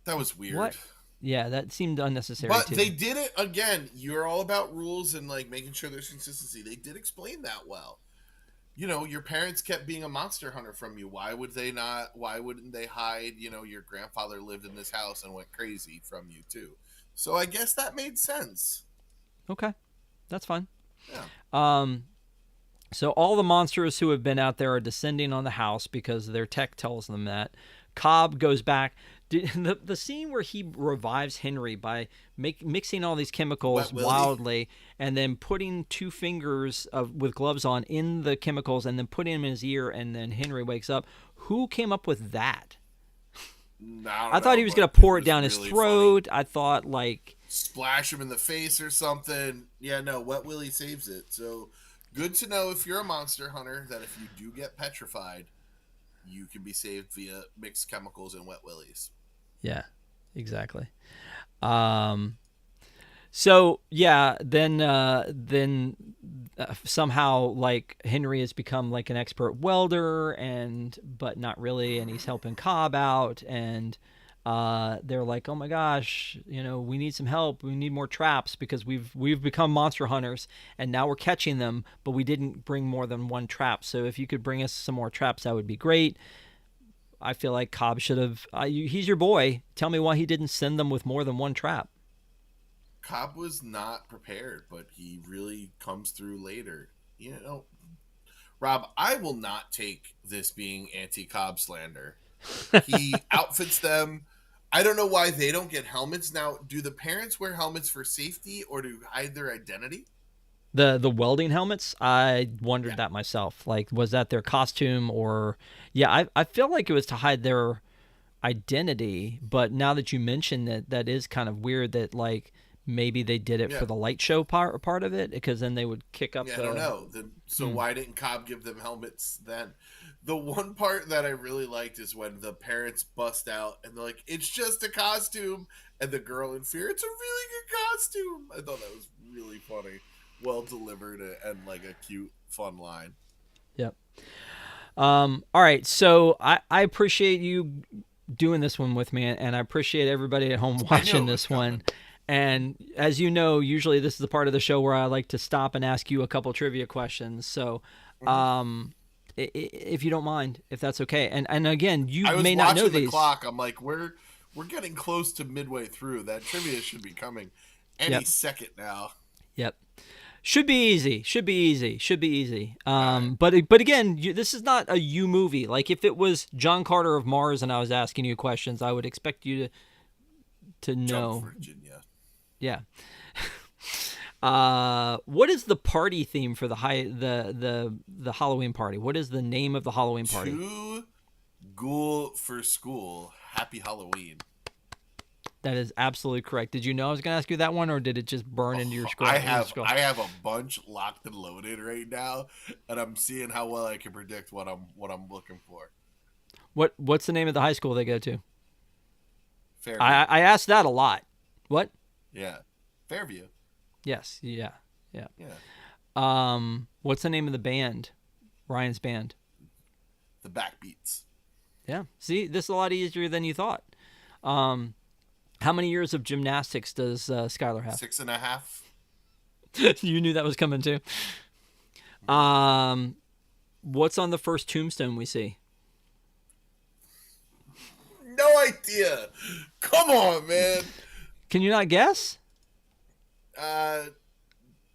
That was weird. what? Yeah, that seemed unnecessary But too. they did it again. You're all about rules and like making sure there's consistency. They did explain that well. You know, your parents kept being a monster hunter from you. Why would they not? Why wouldn't they hide? You know, your grandfather lived in this house and went crazy from you too. So I guess that made sense. Okay. That's fine. Yeah. Um so all the monsters who have been out there are descending on the house because their tech tells them that. Cobb goes back. The scene where he revives Henry by mixing all these chemicals Wet Willie. wildly and then putting two fingers with gloves on in the chemicals and then putting them in his ear, and then Henry wakes up. Who came up with that? I I don't thought know, he was but going to it pour it was down his really funny. throat. I thought like, Splash him in the face or something. Yeah, no, Wet Willie saves it. So good to know if you're a monster hunter that if you do get petrified, you can be saved via mixed chemicals and Wet Willies. yeah, exactly. Um, So yeah, then somehow like Henry has become like an expert welder, and but not really, and he's helping Cobb out, and they're like, oh my gosh, we need some help. We need more traps because we've become monster hunters, and now we're catching them, but we didn't bring more than one trap. So if you could bring us some more traps, that would be great. I feel like Cobb should have. He's your boy. Tell me why he didn't send them with more than one trap. Cobb was not prepared, but he really comes through later. You know, Rob, I will not take this being anti-Cobb slander. He outfits them. I don't know why they don't get helmets. Now, do the parents wear helmets for safety or to hide their identity? The welding helmets, I wondered Yeah. that myself. Like, was that their costume or? Yeah, I feel like it was to hide their identity. But now that you mention it, that is kind of weird. That like maybe they did it Yeah. for the light show part of it, because then they would kick up. Yeah, I don't know. So why didn't Cobb give them helmets then? The one part that I really liked is when the parents bust out and they're like, "It's just a costume," and the girl in fear, "It's a really good costume." I thought that was really funny, well delivered, and like a cute, fun line. Yep. All right. So I appreciate you doing this one with me, and I appreciate everybody at home watching this one. And as you know, usually this is the part of the show where I like to stop and ask you a couple trivia questions. So, if you don't mind, if that's okay, and again, you may not know these. I was watching the clock. I'm like, we're getting close to midway through. That trivia should be coming any second now. Yep. Should be easy. But again, this is not a you movie. Like if it was John Carter of Mars and I was asking you questions, I would expect you to know. Jump, Virginia. Yeah. What is the party theme for the Halloween party? What is the name of the Halloween party? Too Ghoul for School. Happy Halloween. That is absolutely correct. Did you know I was going to ask you that one, or did it just burn into your skull? I have a bunch locked and loaded right now, and I'm seeing how well I can predict what I'm looking for. What's the name of the high school they go to? Fairview. I asked that a lot. What? Yeah, Fairview. Yes. Yeah. Yeah. What's the name of the band? Ryan's band. The Backbeats. Yeah. See, this is a lot easier than you thought. How many years of gymnastics does Skylar have? 6.5. You knew that was coming too. What's on the first tombstone we see? No idea. Come on, man. Can you not guess?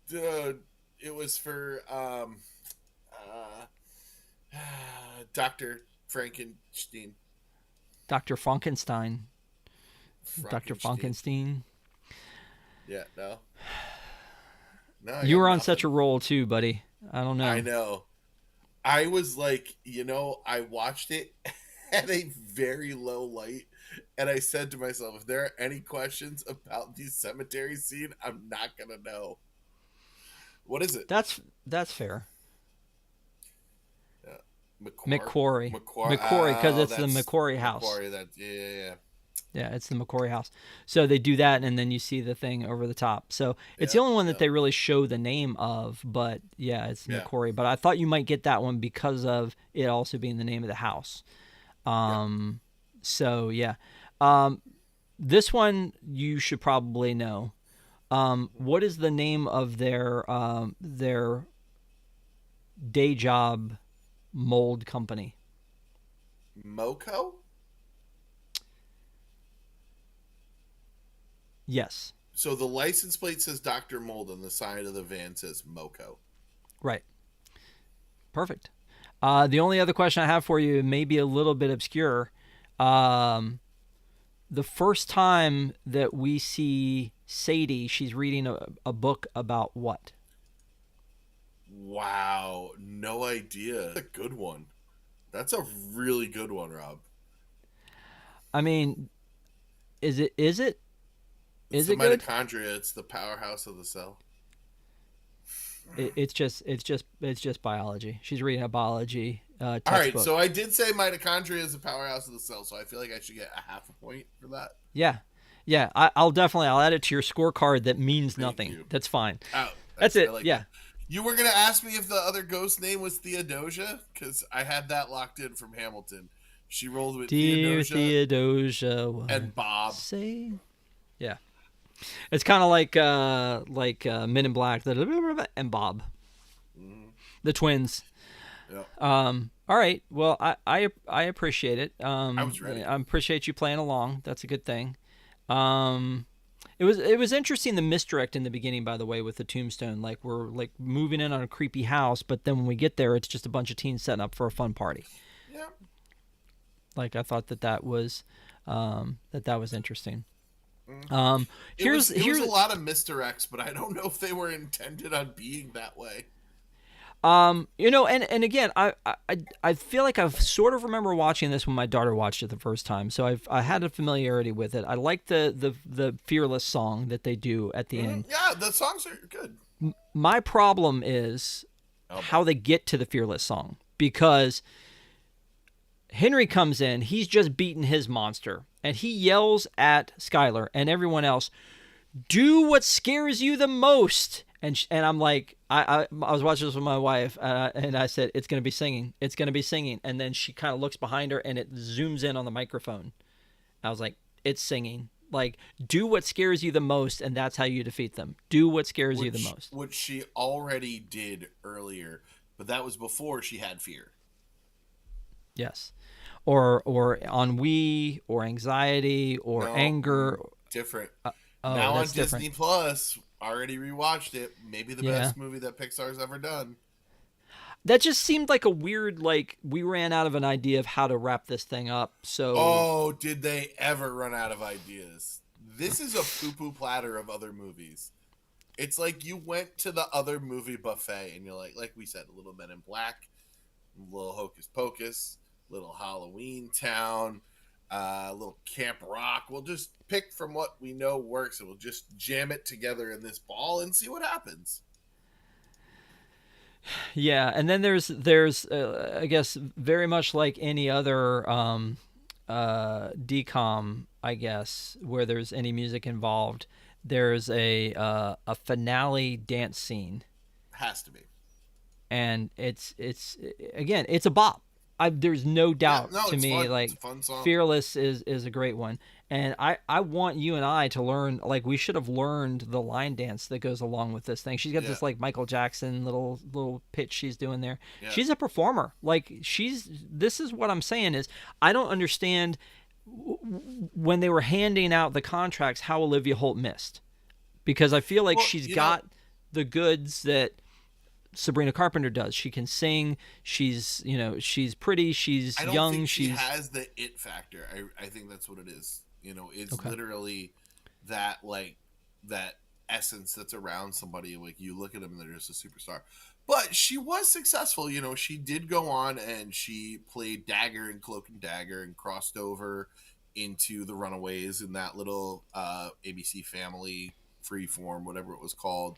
It was for Dr. Frankenstein. Dr. Frankenstein. Dr. Frankenstein. Yeah, no. You were on such a roll too, buddy. I don't know. I know. I was like, I watched it at a very low light, and I said to myself, if there are any questions about the cemetery scene, I'm not gonna know. What is it? That's fair. Yeah. McQuarrie, because it's the McQuarrie house. McQuarrie, yeah. Yeah, it's the McQuarrie house. So they do that, and then you see the thing over the top. So it's the only one that they really show the name of, but yeah, it's McQuarrie. But I thought you might get that one because of it also being the name of the house. So yeah. This one you should probably know. What is the name of their day job mold company? Moco? Yes. So the license plate says Dr. Mold, and the side of the van says Moco. Right. Perfect. The only other question I have for you may be a little bit obscure. The first time that we see Sadie, she's reading a book about what? Wow. No idea. That's a good one. That's a really good one, Rob. I mean, is it? It's it good? Mitochondria. It's the powerhouse of the cell. It's just biology. She's reading a biology textbook. All right, so I did say mitochondria is the powerhouse of the cell, so I feel like I should get a half a point for that. Yeah. I'll add it to your scorecard. That means nothing. That's fine. Oh, that's it. Like yeah. That. You were gonna ask me if the other ghost name was Theodosia, because I had that locked in from Hamilton. She rolled with Dear Theodosia and Bob. Yeah. It's kind of like Men in Black and Bob, the twins. Yep. All right. Well, I appreciate it. I was ready. I appreciate you playing along. That's a good thing. Um, it was interesting, the misdirect in the beginning, by the way, with the tombstone. Like, we're like moving in on a creepy house, but then when we get there, it's just a bunch of teens setting up for a fun party. Yeah. Like, I thought that was interesting. Mm. Here's It was here's a lot of misdirects, but I don't know if they were intended on being that way. and again, I feel like I've sort of remember watching this when my daughter watched it the first time, so I had a familiarity with it. I like the Fearless song that they do at the end. Yeah, the songs are good. My problem is Oh boy. how they get to the Fearless song, because Henry comes in, he's just beaten his monster, and he yells at Skylar and everyone else, "Do what scares you the most." And I'm like, I was watching this with my wife, and I said, "It's gonna be singing. It's gonna be singing." And then she kind of looks behind her, and it zooms in on the microphone. I was like, "It's singing. Like, do what scares you the most, and that's how you defeat them. Do what scares you the most." Which she already did earlier, but that was before she had fear. Yes, or ennui, or anxiety, or No, anger. different. Oh, Now on that's Disney different. Plus, already rewatched it. Maybe the Yeah. best movie that Pixar's ever done. That just seemed like a weird, like, we ran out of an idea of how to wrap this thing up. So, Oh, did they ever run out of ideas? This is a poo-poo platter of other movies. It's like you went to the other movie buffet and you're like we said, a little Men in Black, a little Hocus Pocus, little Halloween Town, little Camp Rock. We'll just pick from what we know works and we'll just jam it together in this ball and see what happens. yeah. And then there's I guess, very much like any other decom, I guess, where there's any music involved, there's a finale dance scene, Has to be. and it's again, it's a bop. There's no Yeah, doubt no, to it's me, fun. It's like, a fun song. Fearless is a great one, and I want you and I to learn. Like, we should have learned the line dance that goes along with this thing. She's got Yeah, this, like, Michael Jackson little pitch she's doing there. yeah. She's a performer. Like, this is what I'm saying is, I don't understand when they were handing out the contracts how Olivia Holt missed, because I feel like Well, she's got the goods that Sabrina Carpenter does. She can sing. She's pretty. She's I don't young. think she She's has the it factor. I think that's what it is. It's okay. literally that, like, that essence that's around somebody. Like, you look at them and they're just a superstar. But she was successful. She did go on and she played Dagger in Cloak and Dagger and crossed over into The Runaways in that little ABC Family Freeform, whatever it was called,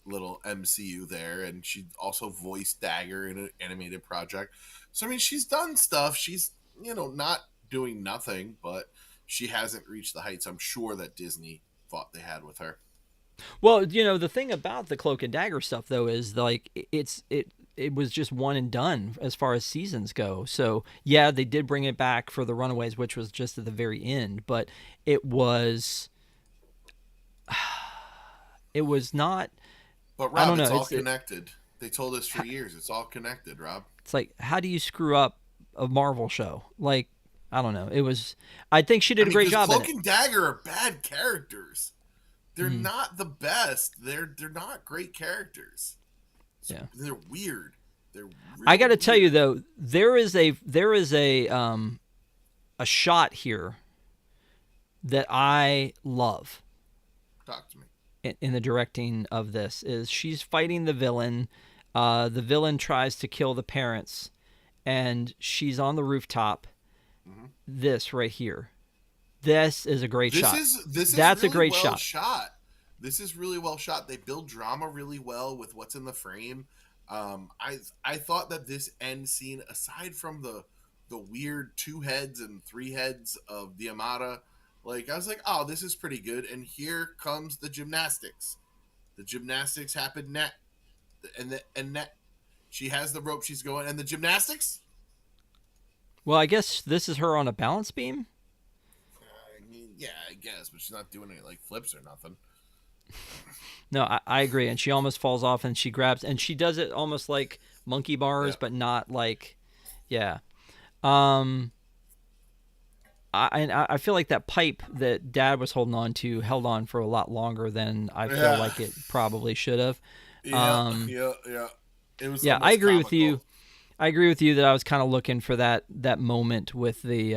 little MCU there, and she also voiced Dagger in an animated project. So I mean, she's done stuff. She's not doing nothing, but she hasn't reached the heights I'm sure that Disney thought they had with her. Well, the thing about the Cloak and Dagger stuff, though, is, like, it was just one and done as far as seasons go. So yeah, they did bring it back for The Runaways, which was just at the very end, but it was not. But I Rob, don't it's know. all connected. They told us for years it's all connected, Rob. It's like, how do you screw up a Marvel show? Like, I don't know. I think she did a great Because job in Cloak it. and Dagger are bad characters. They're Mm, not the best. They're not great characters. yeah. They're weird. They're I really got to tell you, weird. though, there is a shot here that I love Talk to me. in the directing of this. Is she's fighting the villain. The villain tries to kill the parents, and she's on the rooftop. Mm-hmm. This right here. This is a great This shot. is this is That's a really great well shot. shot. This is really well shot. They build drama really well with what's in the frame. I thought that this end scene, aside from the weird two heads and three heads of the Amata, like, I was like, oh, this is pretty good. And here comes the gymnastics. The gymnastics happen net, and net. She has the rope. She's going, and the gymnastics. Well, I guess this is her on a balance beam. I mean, yeah, I guess, but she's not doing any, like, flips or nothing. No, I agree. And she almost falls off, and she grabs, and she does it almost like monkey bars, Yeah. but not like, yeah. Um, I feel like that pipe that Dad was holding on to held on for a lot longer than I feel Yeah. like it probably should have. Yeah. Um, Yeah. Yeah. It was yeah, I almost agree with comical. you. I agree with you that I was kind of looking for that moment with the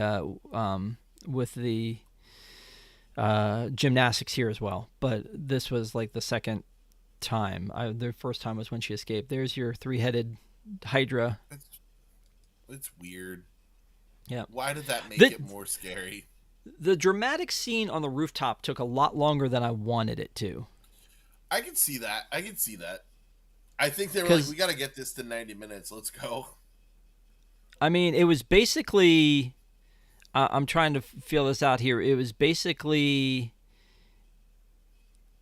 gymnastics here as well. But this was like the second time. The first time was when she escaped. There's your three-headed Hydra. It's, it's weird. Yeah. Why did that make The it more scary? the dramatic scene on the rooftop took a lot longer than I wanted it to. I can see that. I can see that. I think they were like, we Cuz got to get this to 90 minutes. Let's go. I mean, it was basically I'm trying to feel this out here. It was basically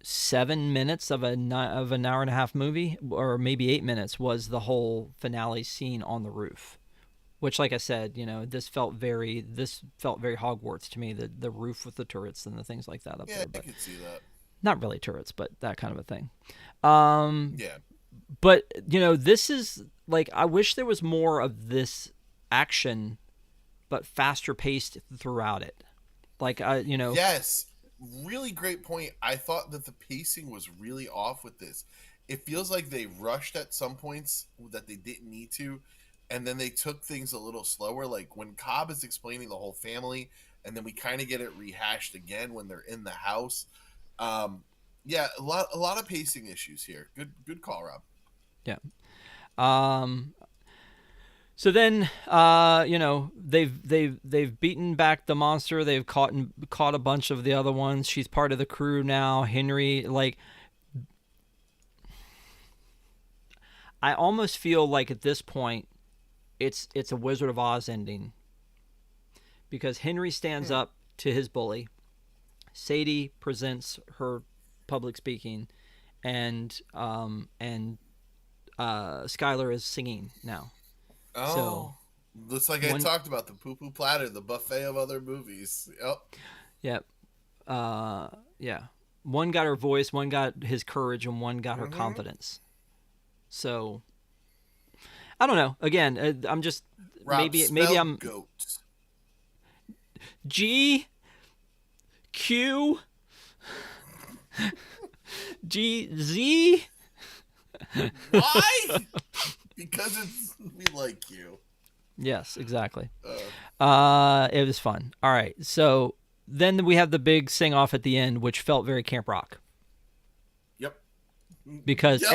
7 minutes of an hour and a half movie, or maybe 8 minutes was the whole finale scene on the roof. Which, like I said, this felt very Hogwarts to me. The roof with the turrets and the things like that up Yeah, there, I but could see that. not really turrets, but that kind of a thing. Um, Yeah. but this is like I wish there was more of this action, but faster paced throughout it. Like Yes. Really great point. I thought that the pacing was really off with this. It feels like they rushed at some points that they didn't need to, and then they took things a little slower. Like when Cobb is explaining the whole family, and then we kind of get it rehashed again when they're in the house. Um, yeah, a lot of pacing issues here. Good call, Rob. yeah. Um, So then, they've beaten back the monster. They've caught a bunch of the other ones. She's part of the crew now. Henry, like, I almost feel like at this point, it's a Wizard of Oz ending, because Henry stands up to his bully. Sadie presents her public speaking, and Skylar is singing now. So Oh, looks like I one, talked about the poo poo platter, the buffet of other movies. Yep. yeah, yeah. One got her voice, one got his courage, and one got her Mm-hmm. confidence. So I don't know. Again, I'm just Rob, maybe spell I'm goat. G Q G Z. Why? Because we like you. Yes, exactly. Uh, It was fun. All right, so then we have the big sing off at the end, which felt very Camp Rock, yep. because Yep.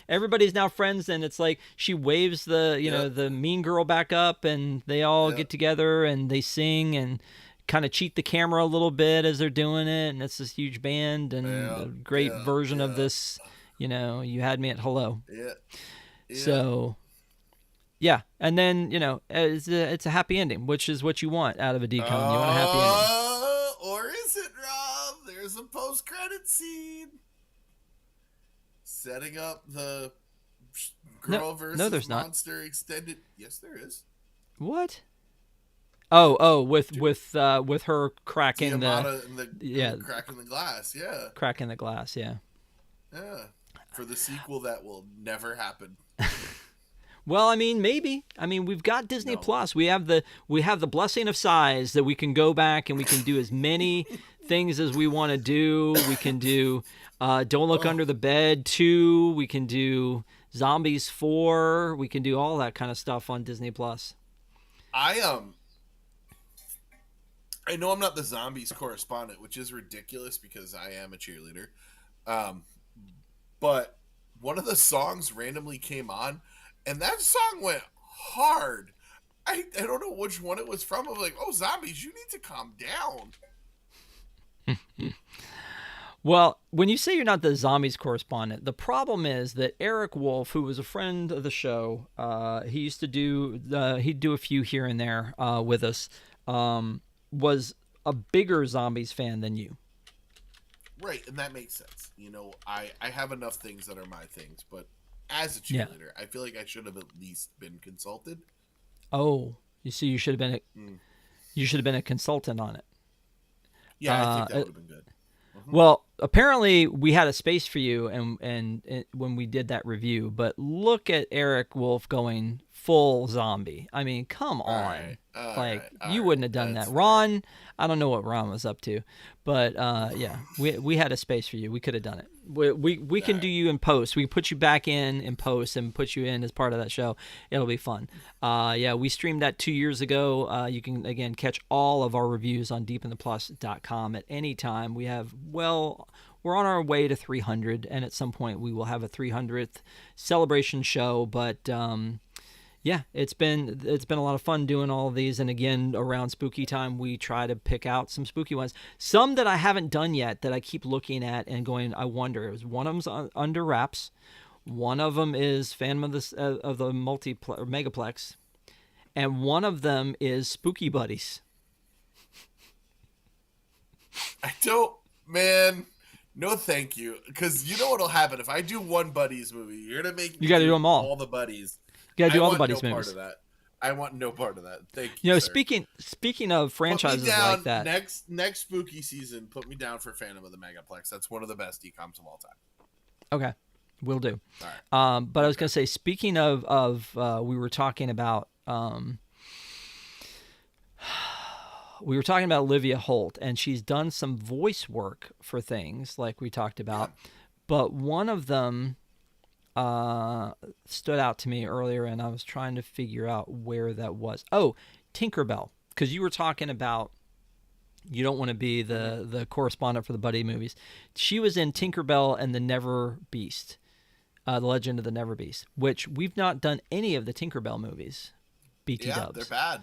everybody's now friends, and it's like she waves the Yep. the mean girl back up, and they all Yep. get together and they sing and kind of cheat the camera a little bit as they're doing it, and it's this huge band and Yeah. a great Yeah. version of Yeah. this. You had me at hello. Yeah. Yeah. So yeah, and then it's a happy ending, which is what you want out of a decom. You want a happy ending. Or is it, Rob? There's a post-credit scene setting up the No, girl no, versus there's not. monster extended. Yes, there is. What? Oh, with her cracking Giamatti and yeah, the cracking the glass. Yeah. cracking the glass. Yeah. Yeah. For the sequel that will never happen. Well, I mean, maybe. I mean, we've got Disney No. Plus. We have the blessing of size that we can go back and we can do as many things as we want to do. We can do Don't Look Under the Bed 2. We can do Zombies 4. We can do all that kind of stuff on Disney Plus. I know I'm not the zombies correspondent, which is ridiculous because I am a cheerleader. Um, but one of the songs randomly came on, and that song went hard. I don't know which one it was from. I was like, oh, zombies, you need to calm down. Well, when you say you're not the zombies correspondent, the problem is that Eric Wolf, who was a friend of the show, he used to he'd do a few here and there with us, was a bigger zombies fan than you. Right, and that makes sense. I have enough things that are my things, but as a Yeah. cheerleader, I feel like I should have at least been consulted. Oh, you see, you should have been a consultant on it. Yeah, I think that Uh, would have been good. Well, apparently we had a space for you, and when we did that review, but look at Eric Wolf going full zombie. I mean, come on. You wouldn't have done that. Ron, I don't know what Ron was up to, but yeah, we had a space for you. We could have done it. We can do you in post. We can put you back in post and put you in as part of that show. It'll be fun. Yeah, we streamed that 2 years ago. You can, again, catch all of our reviews on deepintheplus.com at any time. We have, we're on our way to 300, and at some point we will have a 300th celebration show, but yeah, it's been a lot of fun doing all of these, and again, around spooky time, we try to pick out some spooky ones. Some that I haven't done yet that I keep looking at and going, I wonder. One of them's under wraps. One of them is Phantom of the Megaplex, and one of them is Spooky Buddies. No, thank you. Because you know what'll happen if I do one Buddies movie. You're gonna make me got to do them all the Buddies. You gotta do all the Buddies movies. Part of that. I want no part of that. Thank you. You know, sir. speaking of franchises like that, next spooky season, put me down for Phantom of the Megaplex. That's one of the best decoms of all time. Okay, will do. All right. But I was gonna say, speaking of we were talking about Olivia Holt, and she's done some voice work for things like we talked about, but one of them stood out to me earlier, and I was trying to figure out where that was. Oh, Tinkerbell, because you were talking about you don't want to be the correspondent for the Buddy movies. She was in Tinkerbell and the Never Beast, the Legend of the Never Beast, which we've not done any of the Tinkerbell movies. BT dubs. They're bad.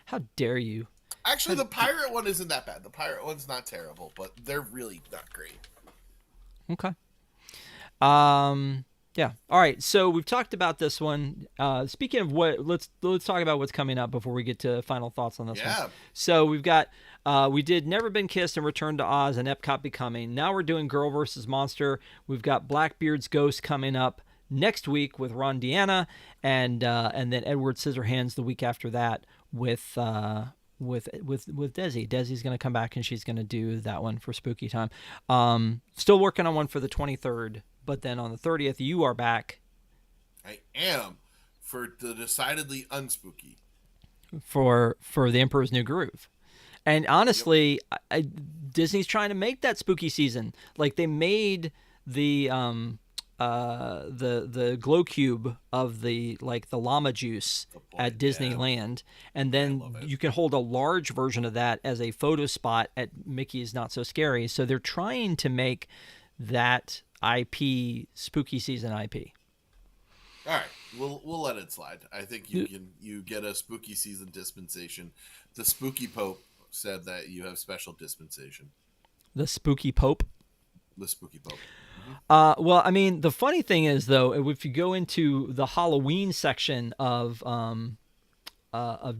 How dare you? Actually, the pirate one isn't that bad. The pirate one's not terrible, but they're really not great. Okay. Yeah. All right. So we've talked about this one. Speaking of what, let's talk about what's coming up before we get to final thoughts on this one. So we've got, we did Never Been Kissed and Return to Oz and Epcot Becoming. Now we're doing Girl vs. Monster. We've got Blackbeard's Ghost coming up next week with Ron Deanna, and then Edward Scissorhands the week after that with Desi. Desi's going to come back and she's going to do that one for spooky time. Still working on one for the 23rd, but then on the 30th you are back. I am, for the decidedly unspooky. For the Emperor's New Groove. And honestly, Disney's trying to make that spooky season. Like they made the glow cube of the llama juice at Disneyland, and then you can hold a large version of that as a photo spot at Mickey's Not So Scary. So they're trying to make that IP spooky season IP. All right, we'll let it slide. I think you get a spooky season dispensation. The Spooky Pope said that you have special dispensation. The Spooky Pope. The Spooky Pope. Well, I mean, the funny thing is, though, if you go into the Halloween section of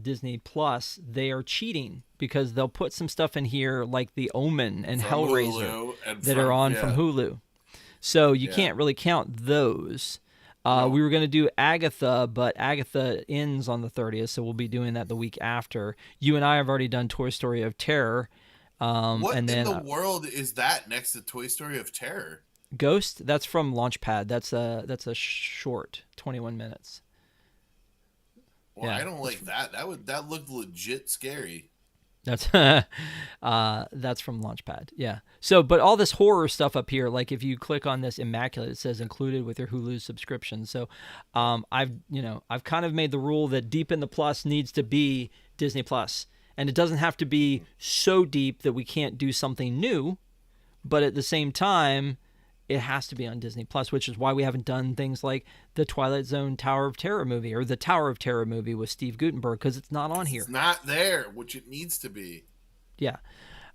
Disney Plus, they are cheating because they'll put some stuff in here like The Omen and from Hellraiser that are on from Hulu. So you can't really count those. No. We were going to do Agatha, but Agatha ends on the 30th, so we'll be doing that the week after. You and I have already done Toy Story of Terror. What in the world is that next to Toy Story of Terror? Ghost? That's from Launchpad. That's a short, 21 minutes. Well, yeah, I don't like that. That looked legit scary. That's from Launchpad. Yeah. So, but all this horror stuff up here, like if you click on this Immaculate, it says included with your Hulu subscription. So, I've kind of made the rule that Deep in the Plus needs to be Disney Plus, and it doesn't have to be so deep that we can't do something new, but at the same time, it has to be on Disney Plus, which is why we haven't done things like the Twilight Zone Tower of Terror movie or the Tower of Terror movie with Steve Guttenberg, because it's not on here. It's not there, which it needs to be. Yeah.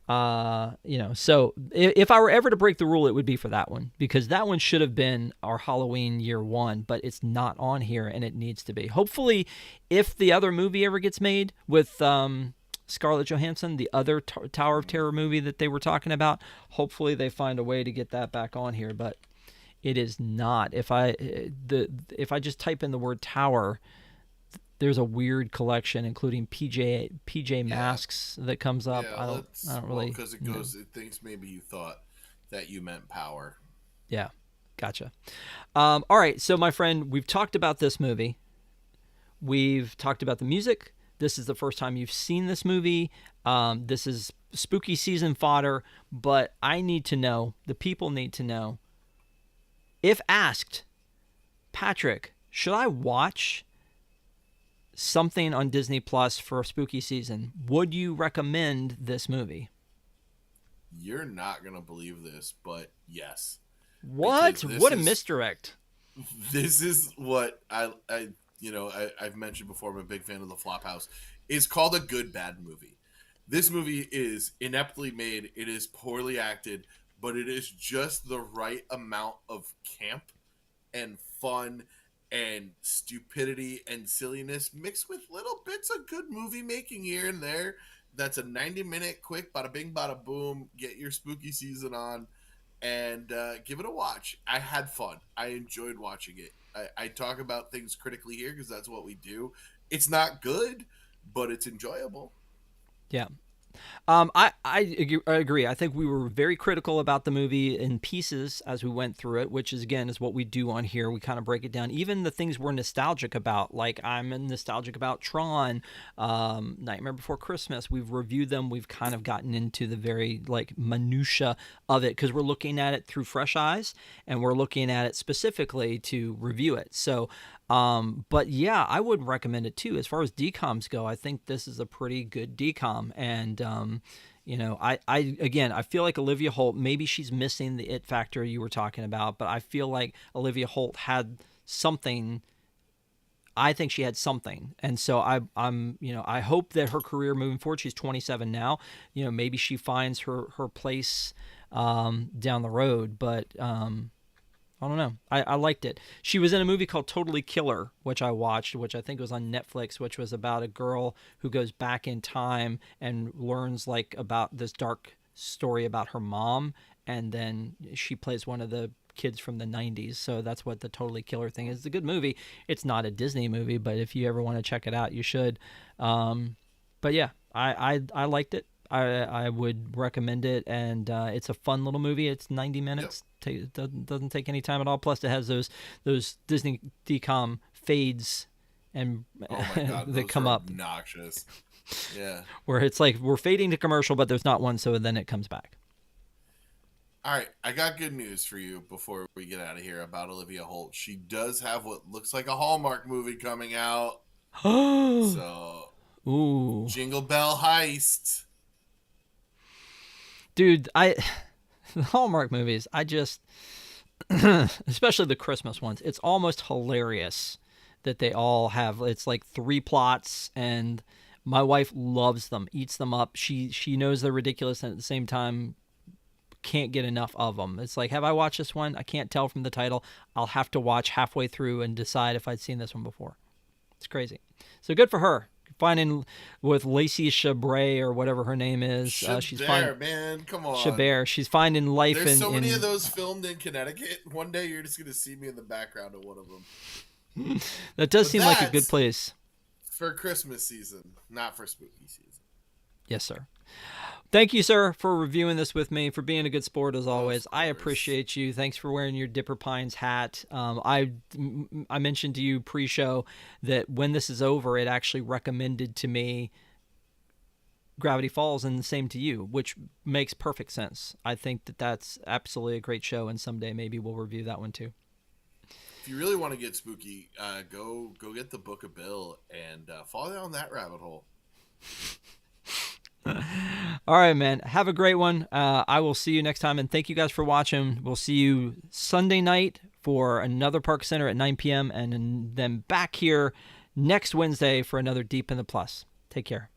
So if I were ever to break the rule, it would be for that one, because that one should have been our Halloween year one, but it's not on here and it needs to be. Hopefully, if the other movie ever gets made with Scarlett Johansson, the other Tower of Terror movie that they were talking about, hopefully they find a way to get that back on here, but it is not. If I just type in the word tower, There's a weird collection, including PJ Yeah, masks that comes up. yeah. I don't Well, really because it know. goes. It thinks maybe you thought that you meant power. Yeah, gotcha. All right, so my friend, we've talked about this movie. We've talked about the music. This is the first time you've seen this movie. This is spooky season fodder, but I need to know, the people need to know, if asked, Patrick, should I watch something on Disney Plus for spooky season? Would you recommend this movie? You're not gonna believe this, but yes, What? because What a misdirect. this is what I've mentioned before. I'm a big fan of the Flophouse. It's called a good bad movie. This movie is ineptly made. It is poorly acted, but it is just the right amount of camp and fun and stupidity and silliness mixed with little bits of good movie making here and there. That's a 90-minute quick bada bing bada boom. Get your spooky season on and give it a watch. I had fun. I enjoyed watching it. I talk about things critically here because that's what we do. It's not good, but it's enjoyable. Yeah. I agree. I think we were very critical about the movie in pieces as we went through it, which is again is what we do on here. We kind of break it down. Even the things we're nostalgic about, like I'm nostalgic about Tron, Nightmare Before Christmas. We've reviewed them. We've kind of gotten into the very like minutia of it because we're looking at it through fresh eyes and we're looking at it specifically to review it. So but yeah, I would recommend it too. As far as DCOMs go, I think this is a pretty good DCOM. And, I feel like Olivia Holt, maybe she's missing the it factor you were talking about, but I feel like Olivia Holt had something. I think she had something. And so I hope that her career moving forward, she's 27 now, maybe she finds her place, down the road, but, I don't know. I liked it. She was in a movie called Totally Killer, which I watched, which I think was on Netflix, which was about a girl who goes back in time and learns like about this dark story about her mom, and then she plays one of the kids from the 90s. So that's what the Totally Killer thing is. It's a good movie. It's not a Disney movie, but if you ever want to check it out, you should. But yeah, I liked it. I would recommend it, and it's a fun little movie. It's 90 Yep. minutes. It doesn't take any time at all. Plus, it has those Disney DCOM fades and Oh my god, that those come are up obnoxious. Yeah. where it's like we're fading to commercial, but there's not one, so then it comes back. All right, I got good news for you before we get out of here about Olivia Holt. She does have what looks like a Hallmark movie coming out. So, Ooh, Jingle Bell Heist. dude, the Hallmark movies, I just especially the Christmas ones, it's almost hilarious that they all have it's like three plots, and my wife loves them, eats them up. She knows they're ridiculous, and at the same time can't get enough of them. It's like, have I watched this one? I can't tell from the title. I'll have to watch halfway through and decide if I'd seen this one before. It's crazy. So good for her. Finding with Lacey Chabert or whatever her name is. She's finding, man, come on. Chabert. She's finding life There's in. so many of those filmed in Connecticut. One day you're just going to see me in the background of one of them. That does But seem like a good place. For Christmas season, not for spooky season. Yes, sir. Thank you, sir, for reviewing this with me, for being a good sport as always. I appreciate you. Thanks for wearing your Dipper Pines hat. I mentioned to you pre-show that when this is over, it actually recommended to me Gravity Falls, and the same to you, which makes perfect sense. I think that that's absolutely a great show, and someday maybe we'll review that one too. If you really want to get spooky, go get the Book of Bill and fall down that rabbit hole. All right, man. Have a great one. I will see you next time, and thank you guys for watching. We'll see you Sunday night for another Park Center at 9 p.m., and then back here next Wednesday for another Deep in the Plus. Take care.